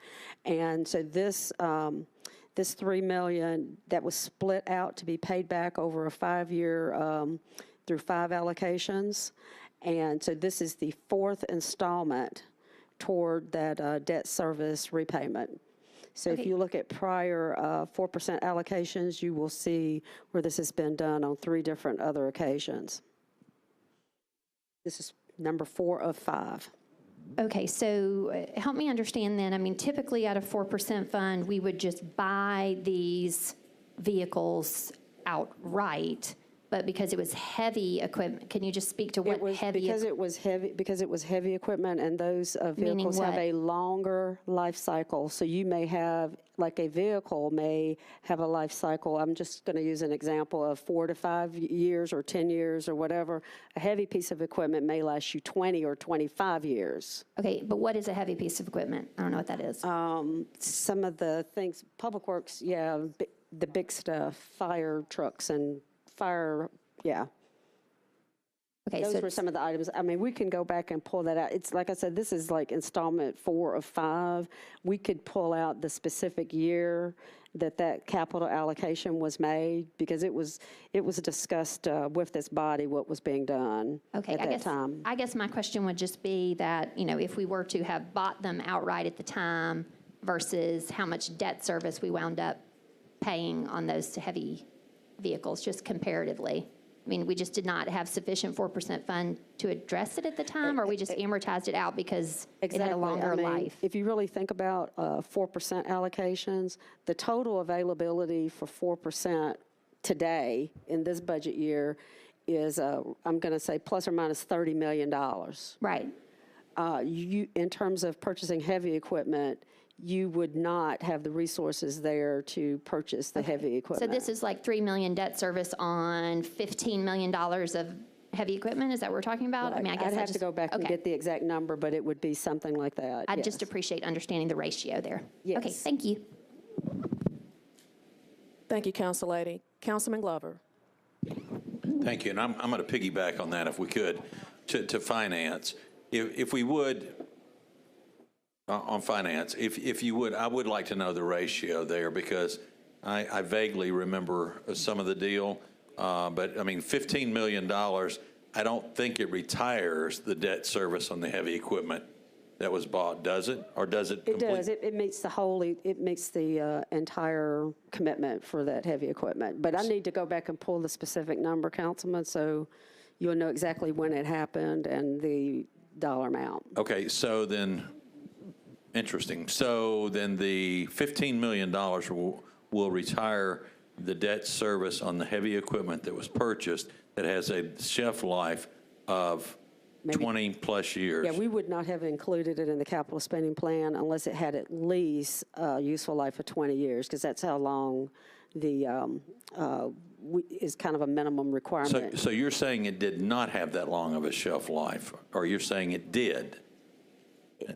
And so this $3 million that was split out to be paid back over a 5-year through 5 allocations. And so this is the 4th installment toward that debt service repayment. So if you look at prior 4% allocations, you will see where this has been done on 3 different other occasions. This is number 4 of 5. Okay, so help me understand then. I mean, typically out of 4% fund, we would just buy these vehicles outright, but because it was heavy equipment, can you just speak to what heavy? Because it was heavy equipment, and those vehicles have a longer life cycle. So you may have, like a vehicle may have a life cycle, I'm just going to use an example of 4 to 5 years or 10 years or whatever. A heavy piece of equipment may last you 20 or 25 years. Okay, but what is a heavy piece of equipment? I don't know what that is. Some of the things, Public Works, the big stuff, fire trucks and fire, Okay, Those so were some of the items. I mean, we can go back and pull that out. It's like I said, this is like installment 4 of 5. We could pull out the specific year that capital allocation was made because it was discussed with this body what was being done at that time. I guess my question would just be that, if we were to have bought them outright at the time versus how much debt service we wound up paying on those heavy vehicles, just comparatively. I mean, we just did not have sufficient 4% fund to address it at the time, or we just amortized it out because it had a longer life? If you really think about 4% allocations, the total availability for 4% today in this budget year is, I'm going to say, plus or minus $30 million. Right. In terms of purchasing heavy equipment, you would not have the resources there to purchase the heavy equipment. So this is like $3 million debt service on $15 million of heavy equipment? Is that what we're talking about? Right. I mean, I guess I'd have to go back and get the exact number, but it would be something like that. I'd just appreciate understanding the ratio there. Yes. Okay, thank you. Thank you, Council Lady. Councilman Glover. Thank you, and I'm going to piggyback on that if we could, to finance. If we would, on finance, if you would, I would like to know the ratio there because I vaguely remember some of the deal, but I mean, $15 million, I don't think it retires the debt service on the heavy equipment that was bought, does it? Or does it? It does. It meets the entire commitment for that heavy equipment. But I need to go back and pull the specific number, Councilman, so you'll know exactly when it happened and the dollar amount. Okay, so then, interesting. So then the $15 million will retire the debt service on the heavy equipment that was purchased that has a shelf life of 20 plus years. Yeah, we would not have included it in the capital spending plan unless it had at least a useful life of 20 years, because that's how long the is kind of a minimum requirement. So you're saying it did not have that long of a shelf life, or you're saying it did?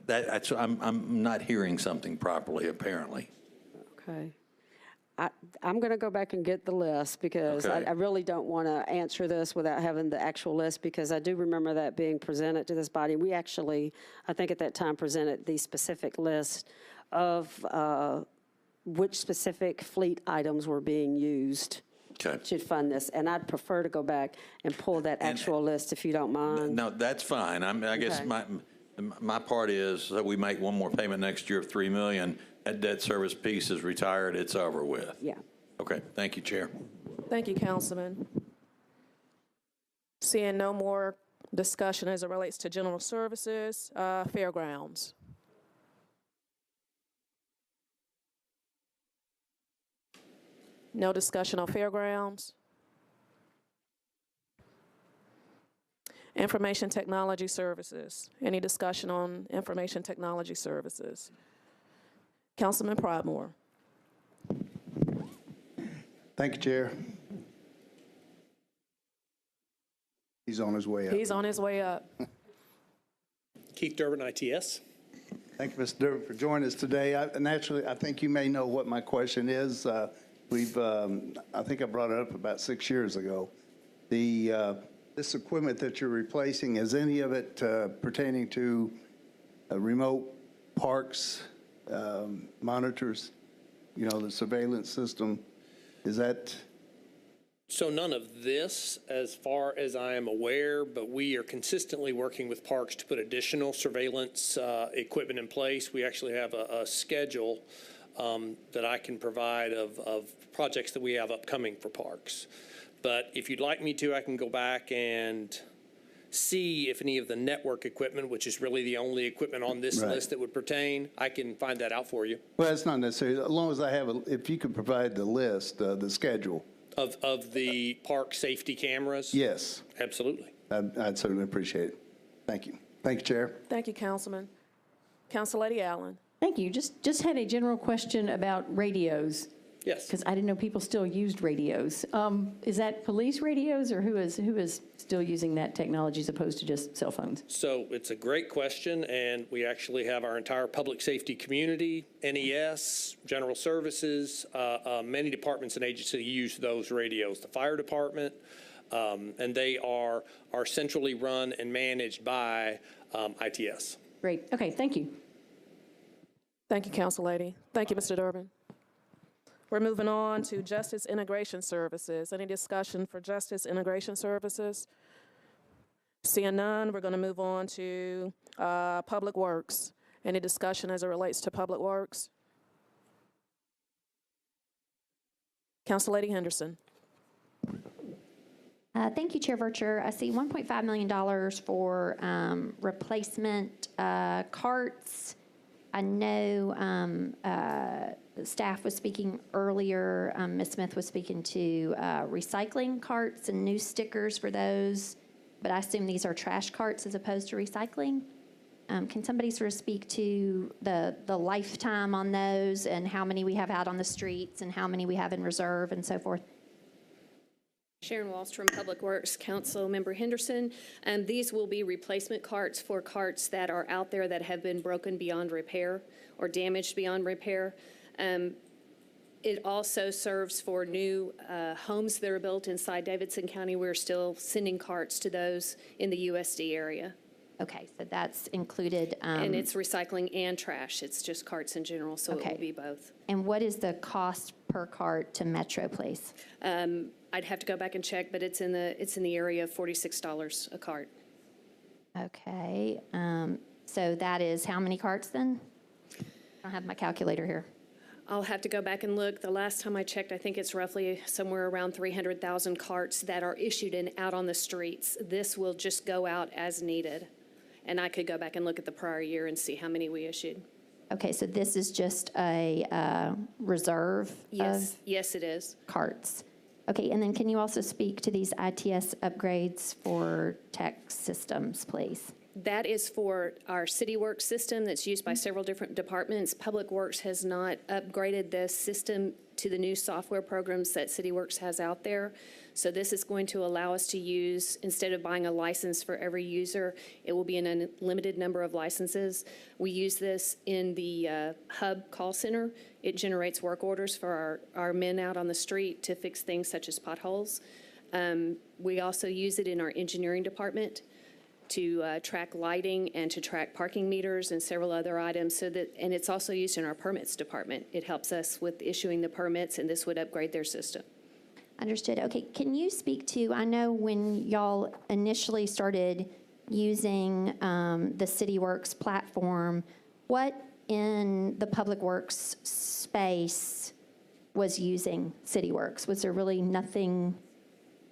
I'm not hearing something properly, apparently. Okay. I'm going to go back and get the list because I really don't want to answer this without having the actual list, because I do remember that being presented to this body. We actually, I think at that time, presented the specific list of which specific fleet items were being used to fund this. And I'd prefer to go back and pull that actual list if you don't mind. No, that's fine. I guess My part is that we make one more payment next year of $3 million. That debt service piece is retired. It's over with. Yeah. Okay. Thank you, Chair. Thank you, Councilman. Seeing no more discussion as it relates to general services, fairgrounds. No discussion on fairgrounds. Information technology services. Any discussion on information technology services? Councilman Pridemore. Thank you, Chair. He's on his way up. He's on his way up. Keith Durbin, ITS. Thank you, Mr. Durbin, for joining us today. Naturally, I think you may know what my question is. I think I brought it up about 6 years ago. This equipment that you're replacing, is any of it pertaining to remote parks, monitors, the surveillance system? Is that? So none of this, as far as I am aware, but we are consistently working with parks to put additional surveillance equipment in place. We actually have a schedule that I can provide of projects that we have upcoming for parks. But if you'd like me to, I can go back and see if any of the network equipment, which is really the only equipment on this list that would pertain, I can find that out for you. Well, it's not necessary. As long as I have, if you could provide the list, the schedule. Of the park safety cameras? Yes. Absolutely. I'd certainly appreciate it. Thank you. Thank you, Chair. Thank you, Councilman. Council Lady Allen. Thank you. Just had a general question about radios. Yes. Because I didn't know people still used radios. Is that police radios, or who is still using that technology as opposed to just cell phones? So it's a great question, and we actually have our entire public safety community, NES, general services, many departments and agencies use those radios. The fire department, and they are centrally run and managed by ITS. Great. Okay, thank you. Thank you, Council Lady. Thank you, Mr. Durbin. We're moving on to Justice Integration Services. Any discussion for Justice Integration Services? Seeing none, we're going to move on to Public Works. Any discussion as it relates to Public Works? Council Lady Henderson. Thank you, Chair Vercher. I see $1.5 million for replacement carts. I know staff was speaking earlier, Ms. Smith was speaking to recycling carts and new stickers for those, but I assume these are trash carts as opposed to recycling. Can somebody sort of speak to the lifetime on those and how many we have out on the streets and how many we have in reserve and so forth? Sharon Wallstrom, Public Works, Council Member Henderson. These will be replacement carts for carts that are out there that have been broken beyond repair or damaged beyond repair. It also serves for new homes that are built inside Davidson County. We're still sending carts to those in the USD area. Okay, so that's included. And it's recycling and trash. It's just carts in general, so it will be both. And what is the cost per cart to Metro Place? I'd have to go back and check, but it's in the area of $46 a cart. Okay, so that is how many carts then? I don't have my calculator here. I'll have to go back and look. The last time I checked, I think it's roughly somewhere around 300,000 carts that are issued and out on the streets. This will just go out as needed. And I could go back and look at the prior year and see how many we issued. Okay, so this is just a reserve of Yes, it is. carts. Okay, and then can you also speak to these ITS upgrades for tech systems, please? That is for our CityWorks system that's used by several different departments. Public Works has not upgraded this system to the new software programs that CityWorks has out there. So this is going to allow us to use, instead of buying a license for every user, it will be an unlimited number of licenses. We use this in the hub call center. It generates work orders for our men out on the street to fix things such as potholes. We also use it in our engineering department to track lighting and to track parking meters and several other items. And it's also used in our permits department. It helps us with issuing the permits, and this would upgrade their system. Understood. Okay, can you speak to, I know when y'all initially started using the CityWorks platform, what in the Public Works space was using CityWorks? Was there really nothing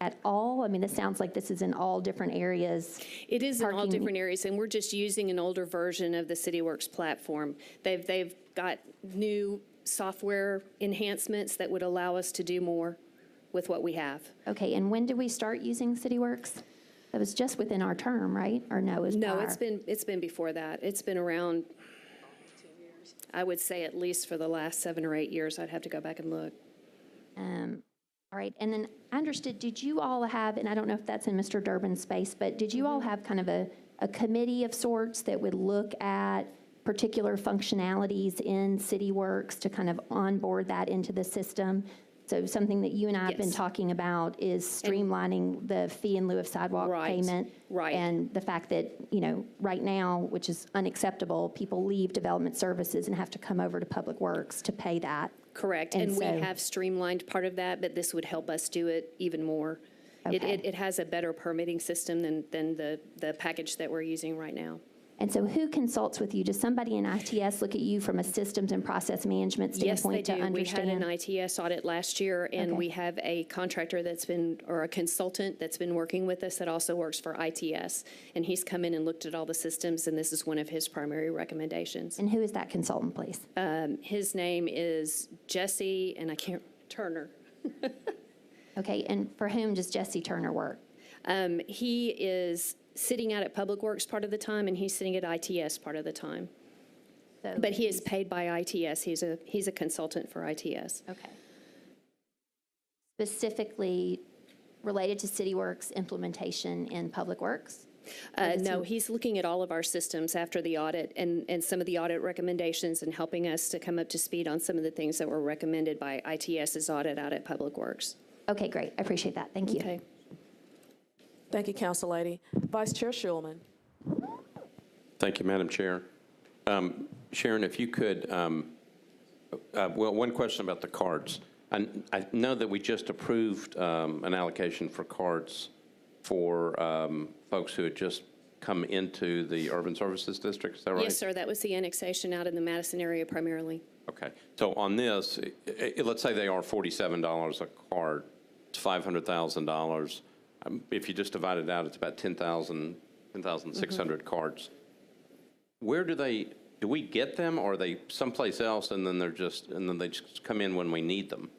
at all? I mean, it sounds like this is in all different areas. It is in all different areas, and we're just using an older version of the CityWorks platform. They've got new software enhancements that would allow us to do more with what we have. Okay, and when did we start using CityWorks? It was just within our term, right? Or no, it was No, prior? it's been before that. It's been around, I would say at least for the last 7 or 8 years. I'd have to go back and look. All right, and then I understood, did you all have, and I don't know if that's in Mr. Durbin's space, but did you all have kind of a committee of sorts that would look at particular functionalities in CityWorks to kind of onboard that into the system? So something that you and I have been talking about is streamlining the fee in lieu of sidewalk payment. Right. And the fact that, you know, right now, which is unacceptable, people leave development services and have to come over to Public Works to pay that. Correct, and we have streamlined part of that, but this would help us do it even more. Okay. It has a better permitting system than the package that we're using right now. And so who consults with you? Does somebody in ITS look at you from a systems and process management standpoint to understand? Yes, they do. We had an ITS audit last year, and we have a contractor that's been, or a consultant that's been working with us that also works for ITS. And he's come in and looked at all the systems, and this is one of his primary recommendations. And who is that consultant, please? His name is Jesse, and I can't, Turner. Okay, and for whom does Jesse Turner work? He is sitting out at Public Works part of the time, and he's sitting at ITS part of the time. But he is paid by ITS. He's a consultant for ITS. Okay. Specifically related to CityWorks implementation in Public Works? No, he's looking at all of our systems after the audit and some of the audit recommendations and helping us to come up to speed on some of the things that were recommended by ITS's audit out at Public Works. Okay, great. I appreciate that. Thank you. Okay. Thank you, Council Lady. Vice Chair Schulman. Thank you, Madam Chair. Sharon, if you could, well, one question about the cards. I know that we just approved an allocation for cards for folks who had just come into the Urban Services District. Is that right? Yes, sir. That was the annexation out in the Madison area primarily. Okay. So on this, let's say they are $47 a card. It's $500,000. If you just divide it out, it's about 10,600 cards. Where do we get them, or are they someplace else, and then they just come in when we need them?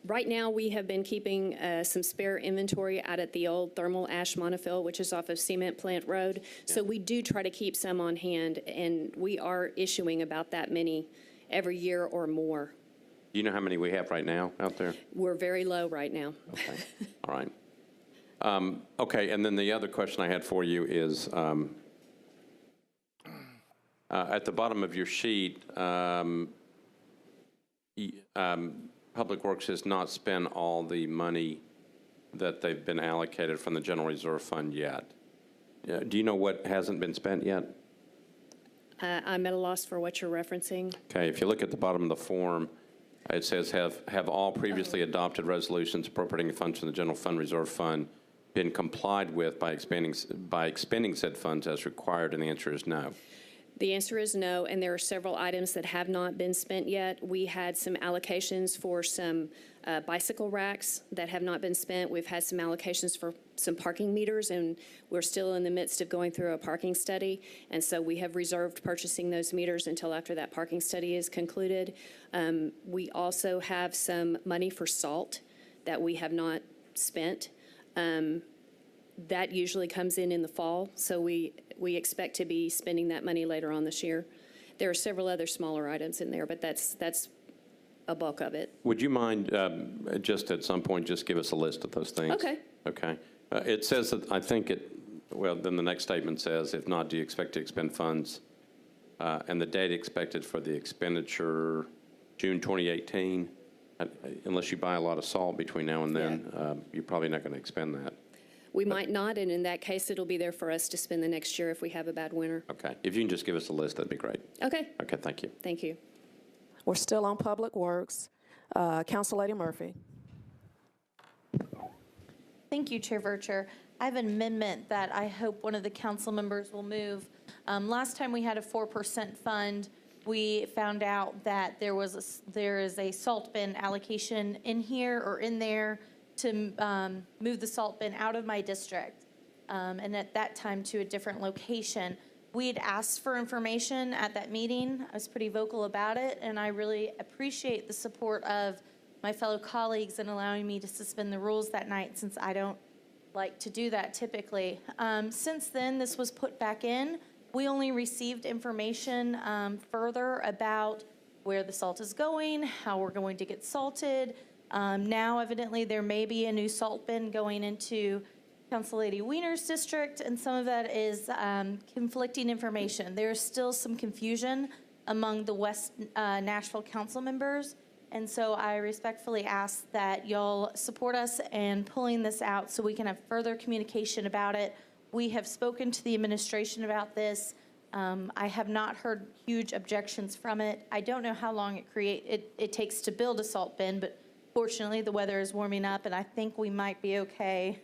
Right now, we have been keeping some spare inventory out at the old thermal ash monofill, which is off of Cement Plant Road. Yeah. So we do try to keep some on hand, and we are issuing about that many every year or more. Do you know how many we have right now out there? We're very low right now. Okay. All right. Okay, and then the other question I had for you is, at the bottom of your sheet, Public Works has not spent all the money that they've been allocated from the General Reserve Fund yet. Do you know what hasn't been spent yet? I'm at a loss for what you're referencing. Okay, if you look at the bottom of the form, it says, have all previously adopted resolutions appropriating funds from the General Fund Reserve Fund been complied with by expending said funds as required? And the answer is no. The answer is no, and there are several items that have not been spent yet. We had some allocations for some bicycle racks that have not been spent. We've had some allocations for some parking meters, and we're still in the midst of going through a parking study. And so we have reserved purchasing those meters until after that parking study is concluded. We also have some money for salt that we have not spent. That usually comes in the fall, so we expect to be spending that money later on this year. There are several other smaller items in there, but that's a bulk of it. Would you mind just at some point just give us a list of those things? Okay. Okay. It says that, I think well, then the next statement says, if not, do you expect to expend funds? And the date expected for the expenditure, June 2018. Unless you buy a lot of salt between now and then, you're probably not going to expend that. We might not, and in that case, it'll be there for us to spend the next year if we have a bad winter. Okay. If you can just give us a list, that'd be great. Okay. Okay, thank you. Thank you. We're still on Public Works. Council Lady Murphy. Thank Thank you, Chair Vercher. I have an amendment that I hope one of the council members will move. Last time we had a 4% fund, we found out that there is a salt bin allocation in here or in there to move the salt bin out of my district, and at that time to a different location. We had asked for information at that meeting. I was pretty vocal about it, and I really appreciate the support of my fellow colleagues in allowing me to suspend the rules that night, since I don't like to do that typically. Since then, this was put back in. We only received information further about where the salt is going, how we're going to get salted. Now, evidently, there may be a new salt bin going into Council Lady Wiener's district, and some of that is conflicting information. There's still some confusion among the West Nashville council members, and so I respectfully ask that y'all support us in pulling this out so we can have further communication about it. We have spoken to the administration about this. I have not heard huge objections from it. I don't know how long it takes to build a salt bin, but fortunately the weather is warming up, and I think we might be okay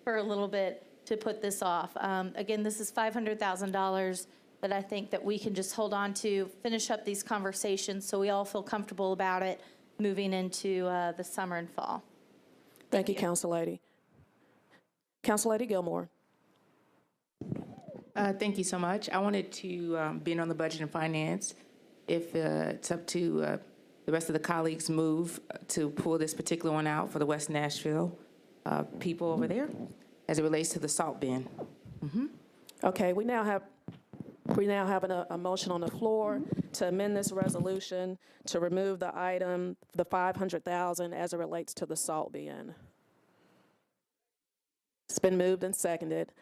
for a little bit to put this off. Again, this is $500,000 that I think that we can just hold on to, finish up these conversations so we all feel comfortable about it moving into the summer and fall. Thank you, Council Lady. Council Lady Gilmore. Thank you so much. I wanted to, being on the Budget and Finance, if it's up to the rest of the colleagues, move to pull this particular one out for the West Nashville people over there as it relates to the salt bin. Okay, we now have a motion on the floor to amend this resolution to remove the item, the $500,000, as it relates to the salt bin. It's been moved and seconded.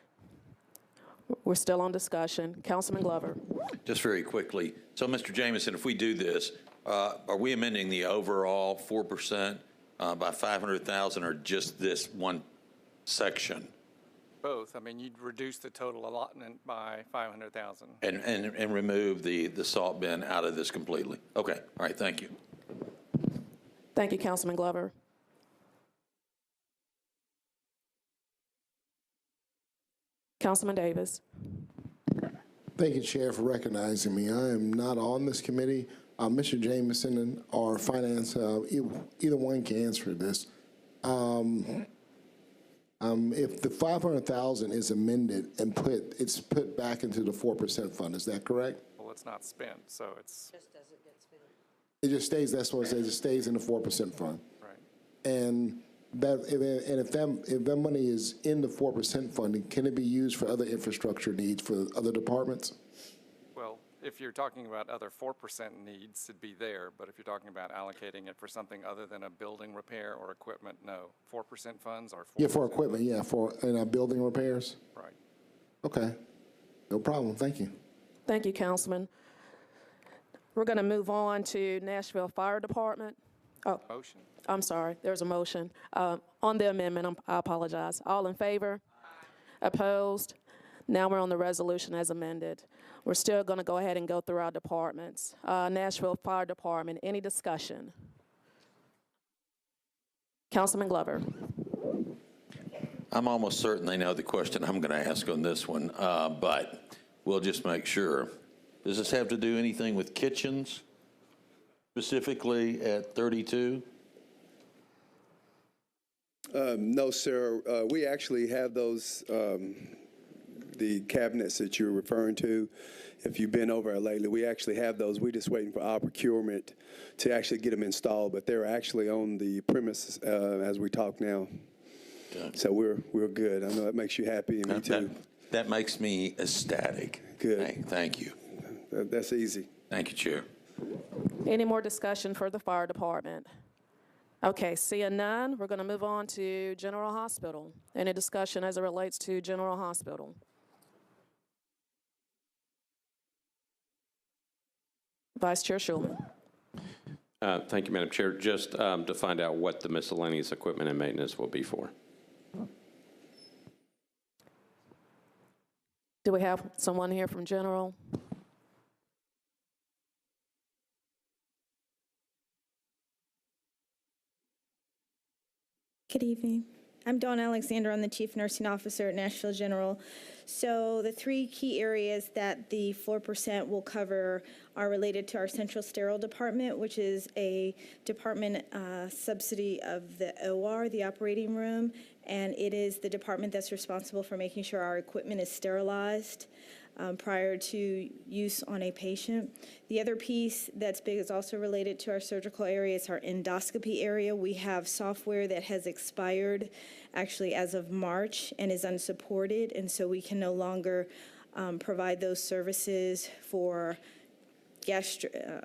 We're still on discussion. Councilman Glover. Just very quickly. So, Mr. Jameson, if we do this, are we amending the overall 4% by 500,000 or just this one section? Both. I mean, you'd reduce the total allotment by 500,000. And remove the salt bin out of this completely? Okay. All right. Thank you. Thank you, Councilman Glover. Councilman Davis. Thank you, Chair, for recognizing me. I am not on this committee. Mr. Jameson or Finance, either one can answer this. If the 500,000 is amended and it's put back into the 4% fund, is that correct? Well, it's not spent, so it's. Just doesn't get spent. It just stays. That's what it says. It stays in the 4% fund. Right. And if that money is in the 4% funding, can it be used for other infrastructure needs for other departments? Well, if you're talking about other 4% needs, it'd be there. But if you're talking about allocating it for something other than a building repair or equipment, no. 4% funds are 4%. Yeah, for equipment. Yeah, for building repairs. Right. Okay, no problem. Thank you. Thank you, Councilman. We're going to move on to Nashville Fire Department. Oh, motion. I'm sorry. There's a motion on the amendment. I apologize. All in favor? Opposed? Now we're on the resolution as amended. We're still going to go ahead and go through our departments. Nashville Fire Department, any discussion? Councilman Glover. I'm almost certain they know the question I'm going to ask on this one, but we'll just make sure. Does this have to do anything with kitchens, specifically at 32? No, sir. We actually have those, the cabinets that you're referring to. If you've been over it lately, we actually have those. We're just waiting for our procurement to actually get them installed, but they're actually on the premises as we talk now. Okay. So we're good. I know that makes you happy, and me too. That makes me ecstatic. Good. Thank you. That's easy. Thank you, Chair. Any more discussion for the fire department? Okay, seeing none, we're going to move on to General Hospital. Any discussion as it relates to General Hospital? Vice Chair Schulman. Thank you, Madam Chair. Just to find out what the miscellaneous equipment and maintenance will be for. Do we have someone here from General? Good evening. I'm Dawn Alexander. I'm the Chief Nursing Officer at Nashville General. So the three key areas that the 4% will cover are related to our Central Sterile Department, which is a department subsidy of the OR, the operating room, and it is the department that's responsible for making sure our equipment is sterilized prior to use on a patient. The other piece that's big is also related to our surgical area. It's our endoscopy area. We have software that has expired actually as of March and is unsupported, and so we can no longer provide those services for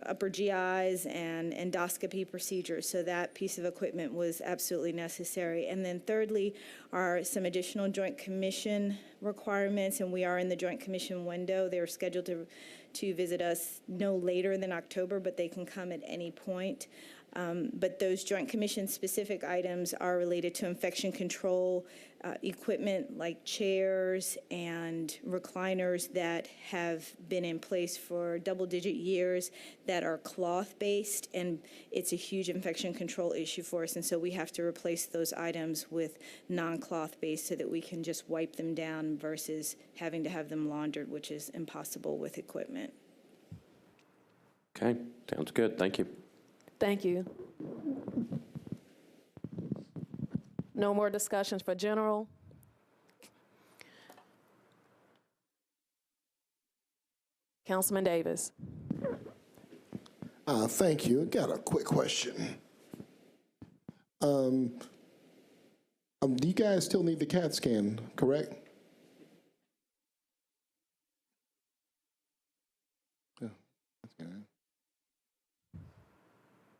upper GIs and endoscopy procedures. So that piece of equipment was absolutely necessary. And then thirdly are some additional Joint Commission requirements, and we are in the Joint Commission window. They're scheduled to visit us no later than October, but they can come at any point. But those Joint Commission specific items are related to infection control equipment like chairs and recliners that have been in place for double-digit years that are cloth-based, and it's a huge infection control issue for us, and so we have to replace those items with non-cloth-based so that we can just wipe them down versus having to have them laundered, which is impossible with equipment. Okay, sounds good. Thank you. Thank you. No more discussions for general. Councilman Davis. Thank you. Got a quick question. Do you guys still need the CAT scan, correct? Yeah, that's good.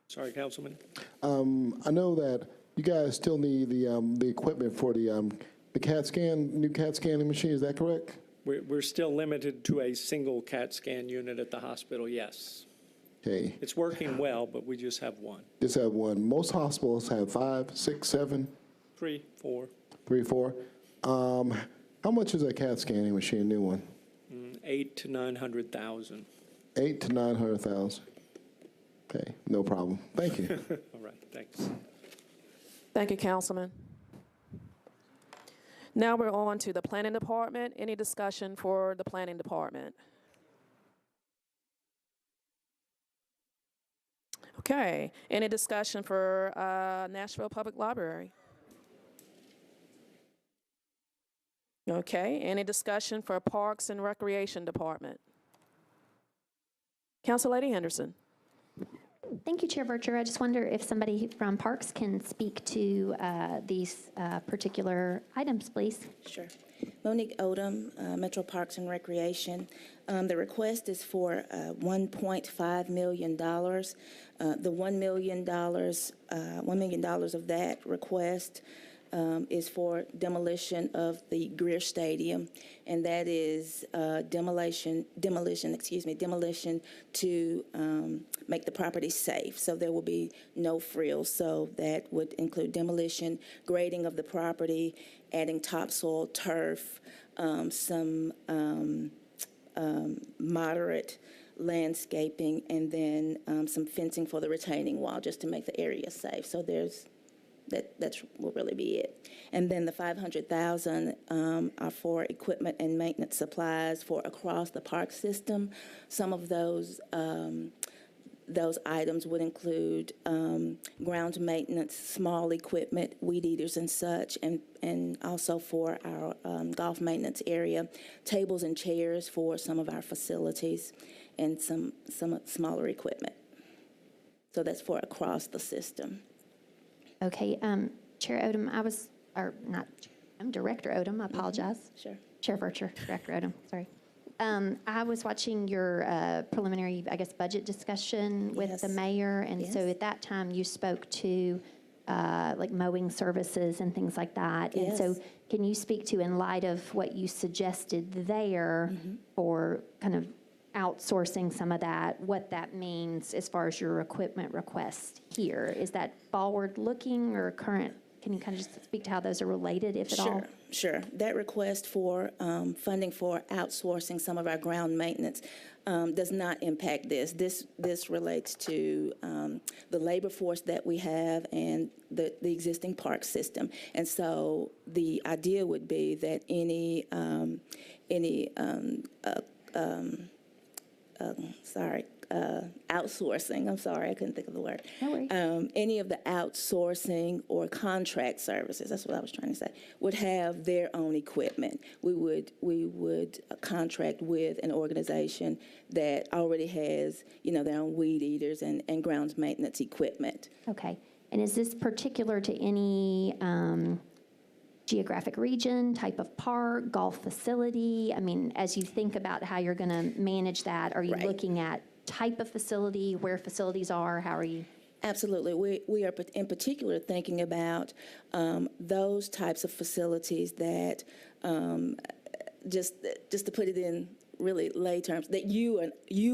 Sorry, Councilman. I know that you guys still need the equipment for the CAT scan, new CAT scanning machine. Is that correct? We're still limited to a single CAT scan unit at the hospital, yes. Okay. It's working well, but we just have one. Just have one. Most hospitals have 5, 6, 7. 3, 4. 3, 4. How much is a CAT scanning machine, new one? 8 to 900,000. 8 to 900,000. Okay, no problem. Thank you. All right, thanks. Thank you, Councilman. Now we're on to the Planning Department. Any discussion for the Planning Department? Okay, any discussion for Nashville Public Library? Okay, any discussion for Parks and Recreation Department? Councillady Henderson. Thank you, Chair Vercher. I just wonder if somebody from Parks can speak to these particular items, please. Sure. Monique Odom, Metro Parks and Recreation. The request is for $1.5 million. The $1 million of that request is for demolition of the Greer Stadium, and that is demolition to make the property safe. So there will be no frills. So that would include demolition, grading of the property, adding topsoil, turf, some moderate landscaping, and then some fencing for the retaining wall just to make the area safe. So that will really be it. And then the $500,000 are for equipment and maintenance supplies for across the park system. Some of those items would include ground maintenance, small equipment, weed eaters and such, and also for our golf maintenance area, tables and chairs for some of our facilities, and some smaller equipment. So that's for across the system. Okay, Chair Odom, I'm Director Odom, I apologize. Sure. Chair Vercher, Director Odom, sorry. I was watching your preliminary, budget discussion with the mayor, and so at that time you spoke to like mowing services and things like that. Yes. And so can you speak to, in light of what you suggested there for kind of outsourcing some of that, what that means as far as your equipment request here? Is that forward-looking or current can you kind of just speak to how those are related, if at all? Sure. That request for funding for outsourcing some of our ground maintenance does not impact this. This relates to the labor force that we have and the existing park system. And so the idea would be that any outsourcing, I'm sorry, I couldn't think of the word. No worries. Any of the outsourcing or contract services, that's what I was trying to say, would have their own equipment. We would contract with an organization that already has, their own weed eaters and grounds maintenance equipment. Okay. And is this particular to any geographic region, type of park, golf facility? I mean, as you think about how you're going to manage that, are you looking at type of facility, where facilities are? How are you? Absolutely. We are in particular thinking about those types of facilities that, just to put it in really lay terms, that you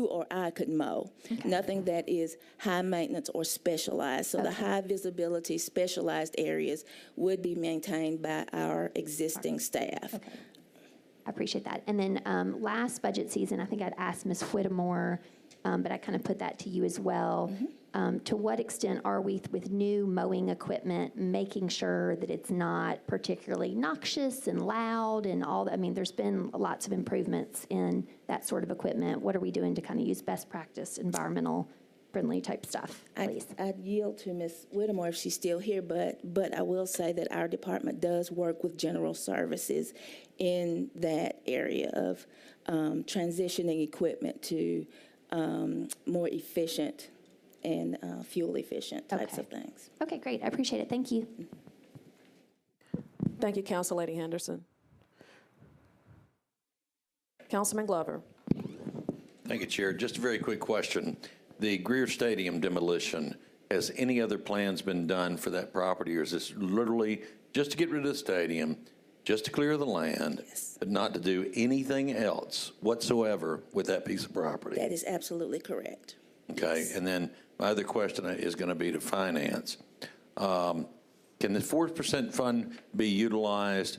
or I could mow. Okay. Nothing that is high maintenance or specialized. So the high visibility specialized areas would be maintained by our existing staff. Okay. I appreciate that. And then last budget season, I think I'd asked Ms. Whittemore, but I kind of put that to you as well. Mm-hmm. To what extent are we, with new mowing equipment, making sure that it's not particularly noxious and loud and all that? I mean, there's been lots of improvements in that sort of equipment. What are we doing to kind of use best practice, environmental friendly type stuff, please? I'd yield to Ms. Whittemore if she's still here, but I will say that our department does work with general services in that area of transitioning equipment to more efficient and fuel-efficient types of things. Okay, great. I appreciate it. Thank you. Thank you, Councilor Henderson. Councilman Glover. Thank you, Chair. Just a very quick question. The Greer Stadium demolition, has any other plans been done for that property, or is this literally just to get rid of the stadium, just to clear the land, but not to do anything else whatsoever with that piece of property? That is absolutely correct. Okay, and then my other question is going to be to finance. Can the 4% fund be utilized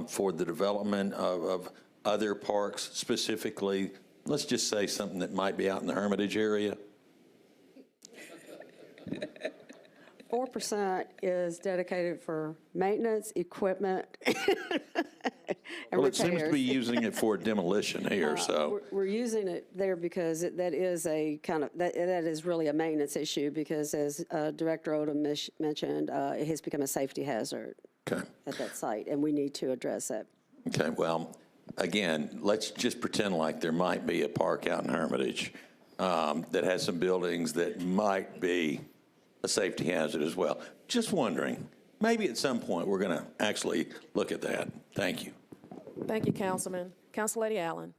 for the development of other parks, specifically, let's just say something that might be out in the Hermitage area? 4% is dedicated for maintenance, equipment, and well, repairs. it seems to be using it for demolition here, so. We're using it there because that is a kind of, that is really a maintenance issue, because as Director Odom mentioned, it has become a safety hazard at that site, and we need to address that. Okay, well, again, let's just pretend like there might be a park out in Hermitage that has some buildings that might be a safety hazard as well. Just wondering, maybe at some point we're going to actually look at that. Thank you. Thank you, Councilman. Councilor Allen.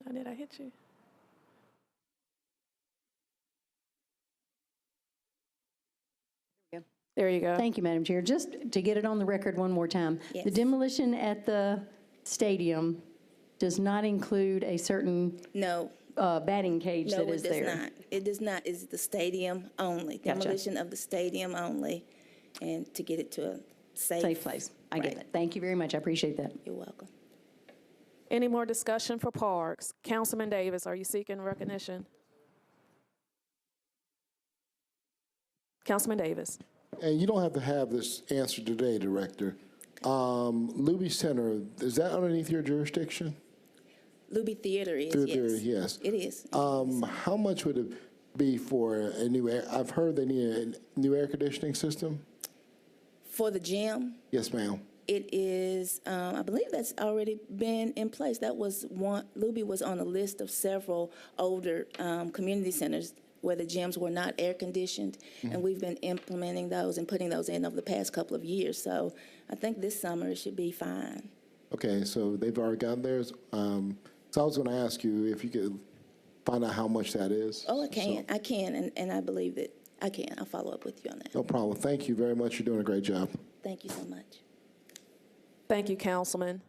Oh, did I hit you? There you go. Thank you, Madam Chair. Just to get it on the record one more time, the demolition at the stadium does not include a certain batting cage that is there. No, it does not. It does not. It's the stadium only. Gotcha. Demolition of the stadium only, and to get it to a safe place. I get it. Thank you very much. I appreciate that. You're welcome. Any more discussion for parks? Councilman Davis, are you seeking recognition? Councilman Davis. And you don't have to have this answer today, Director. Luby Center, is that underneath your jurisdiction? Luby Theater is, Theater, yes. yes. It is. How much would it be for a new air? I've heard they need a new air conditioning system. For the gym? Yes, ma'am. It is, I believe that's already been in place. That was one, Luby was on a list of several older community centers where the gyms were not air conditioned, and we've been implementing those and putting those in over the past couple of years. So I think this summer it should be fine. Okay, so they've already got theirs. So I was going to ask you if you could find out how much that is. Oh, I can. I can, and I believe that I can. I'll follow up with you on that. No problem. Thank you very much. You're doing a great job. Thank you so much. Thank you, Councilman.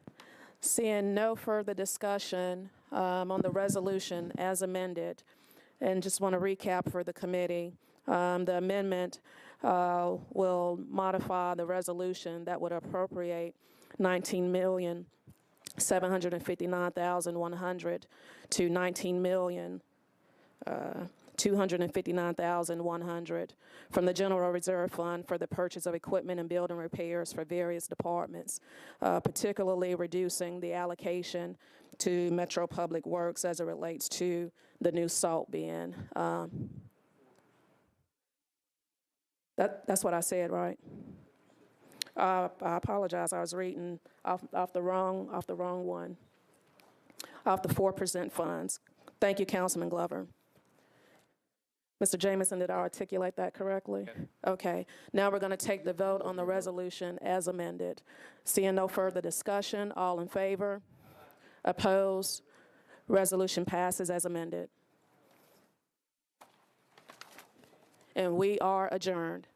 Seeing no further discussion on the resolution as amended, And just want to recap for the committee. The amendment will modify the resolution that would appropriate $19,759,100 to $19,259,100 from the General Reserve Fund for the purchase of equipment and building repairs for various departments, particularly reducing the allocation to Metro Public Works as it relates to the new salt bin. That's what I said, right? I apologize. I was reading off the wrong one. Off the 4% funds. Thank you, Councilman Glover. Mr. Jamison, did I articulate that correctly? Okay. Now we're going to take the vote on the resolution as amended. Seeing no further discussion, all in favor? Opposed? Resolution passes as amended. And we are adjourned.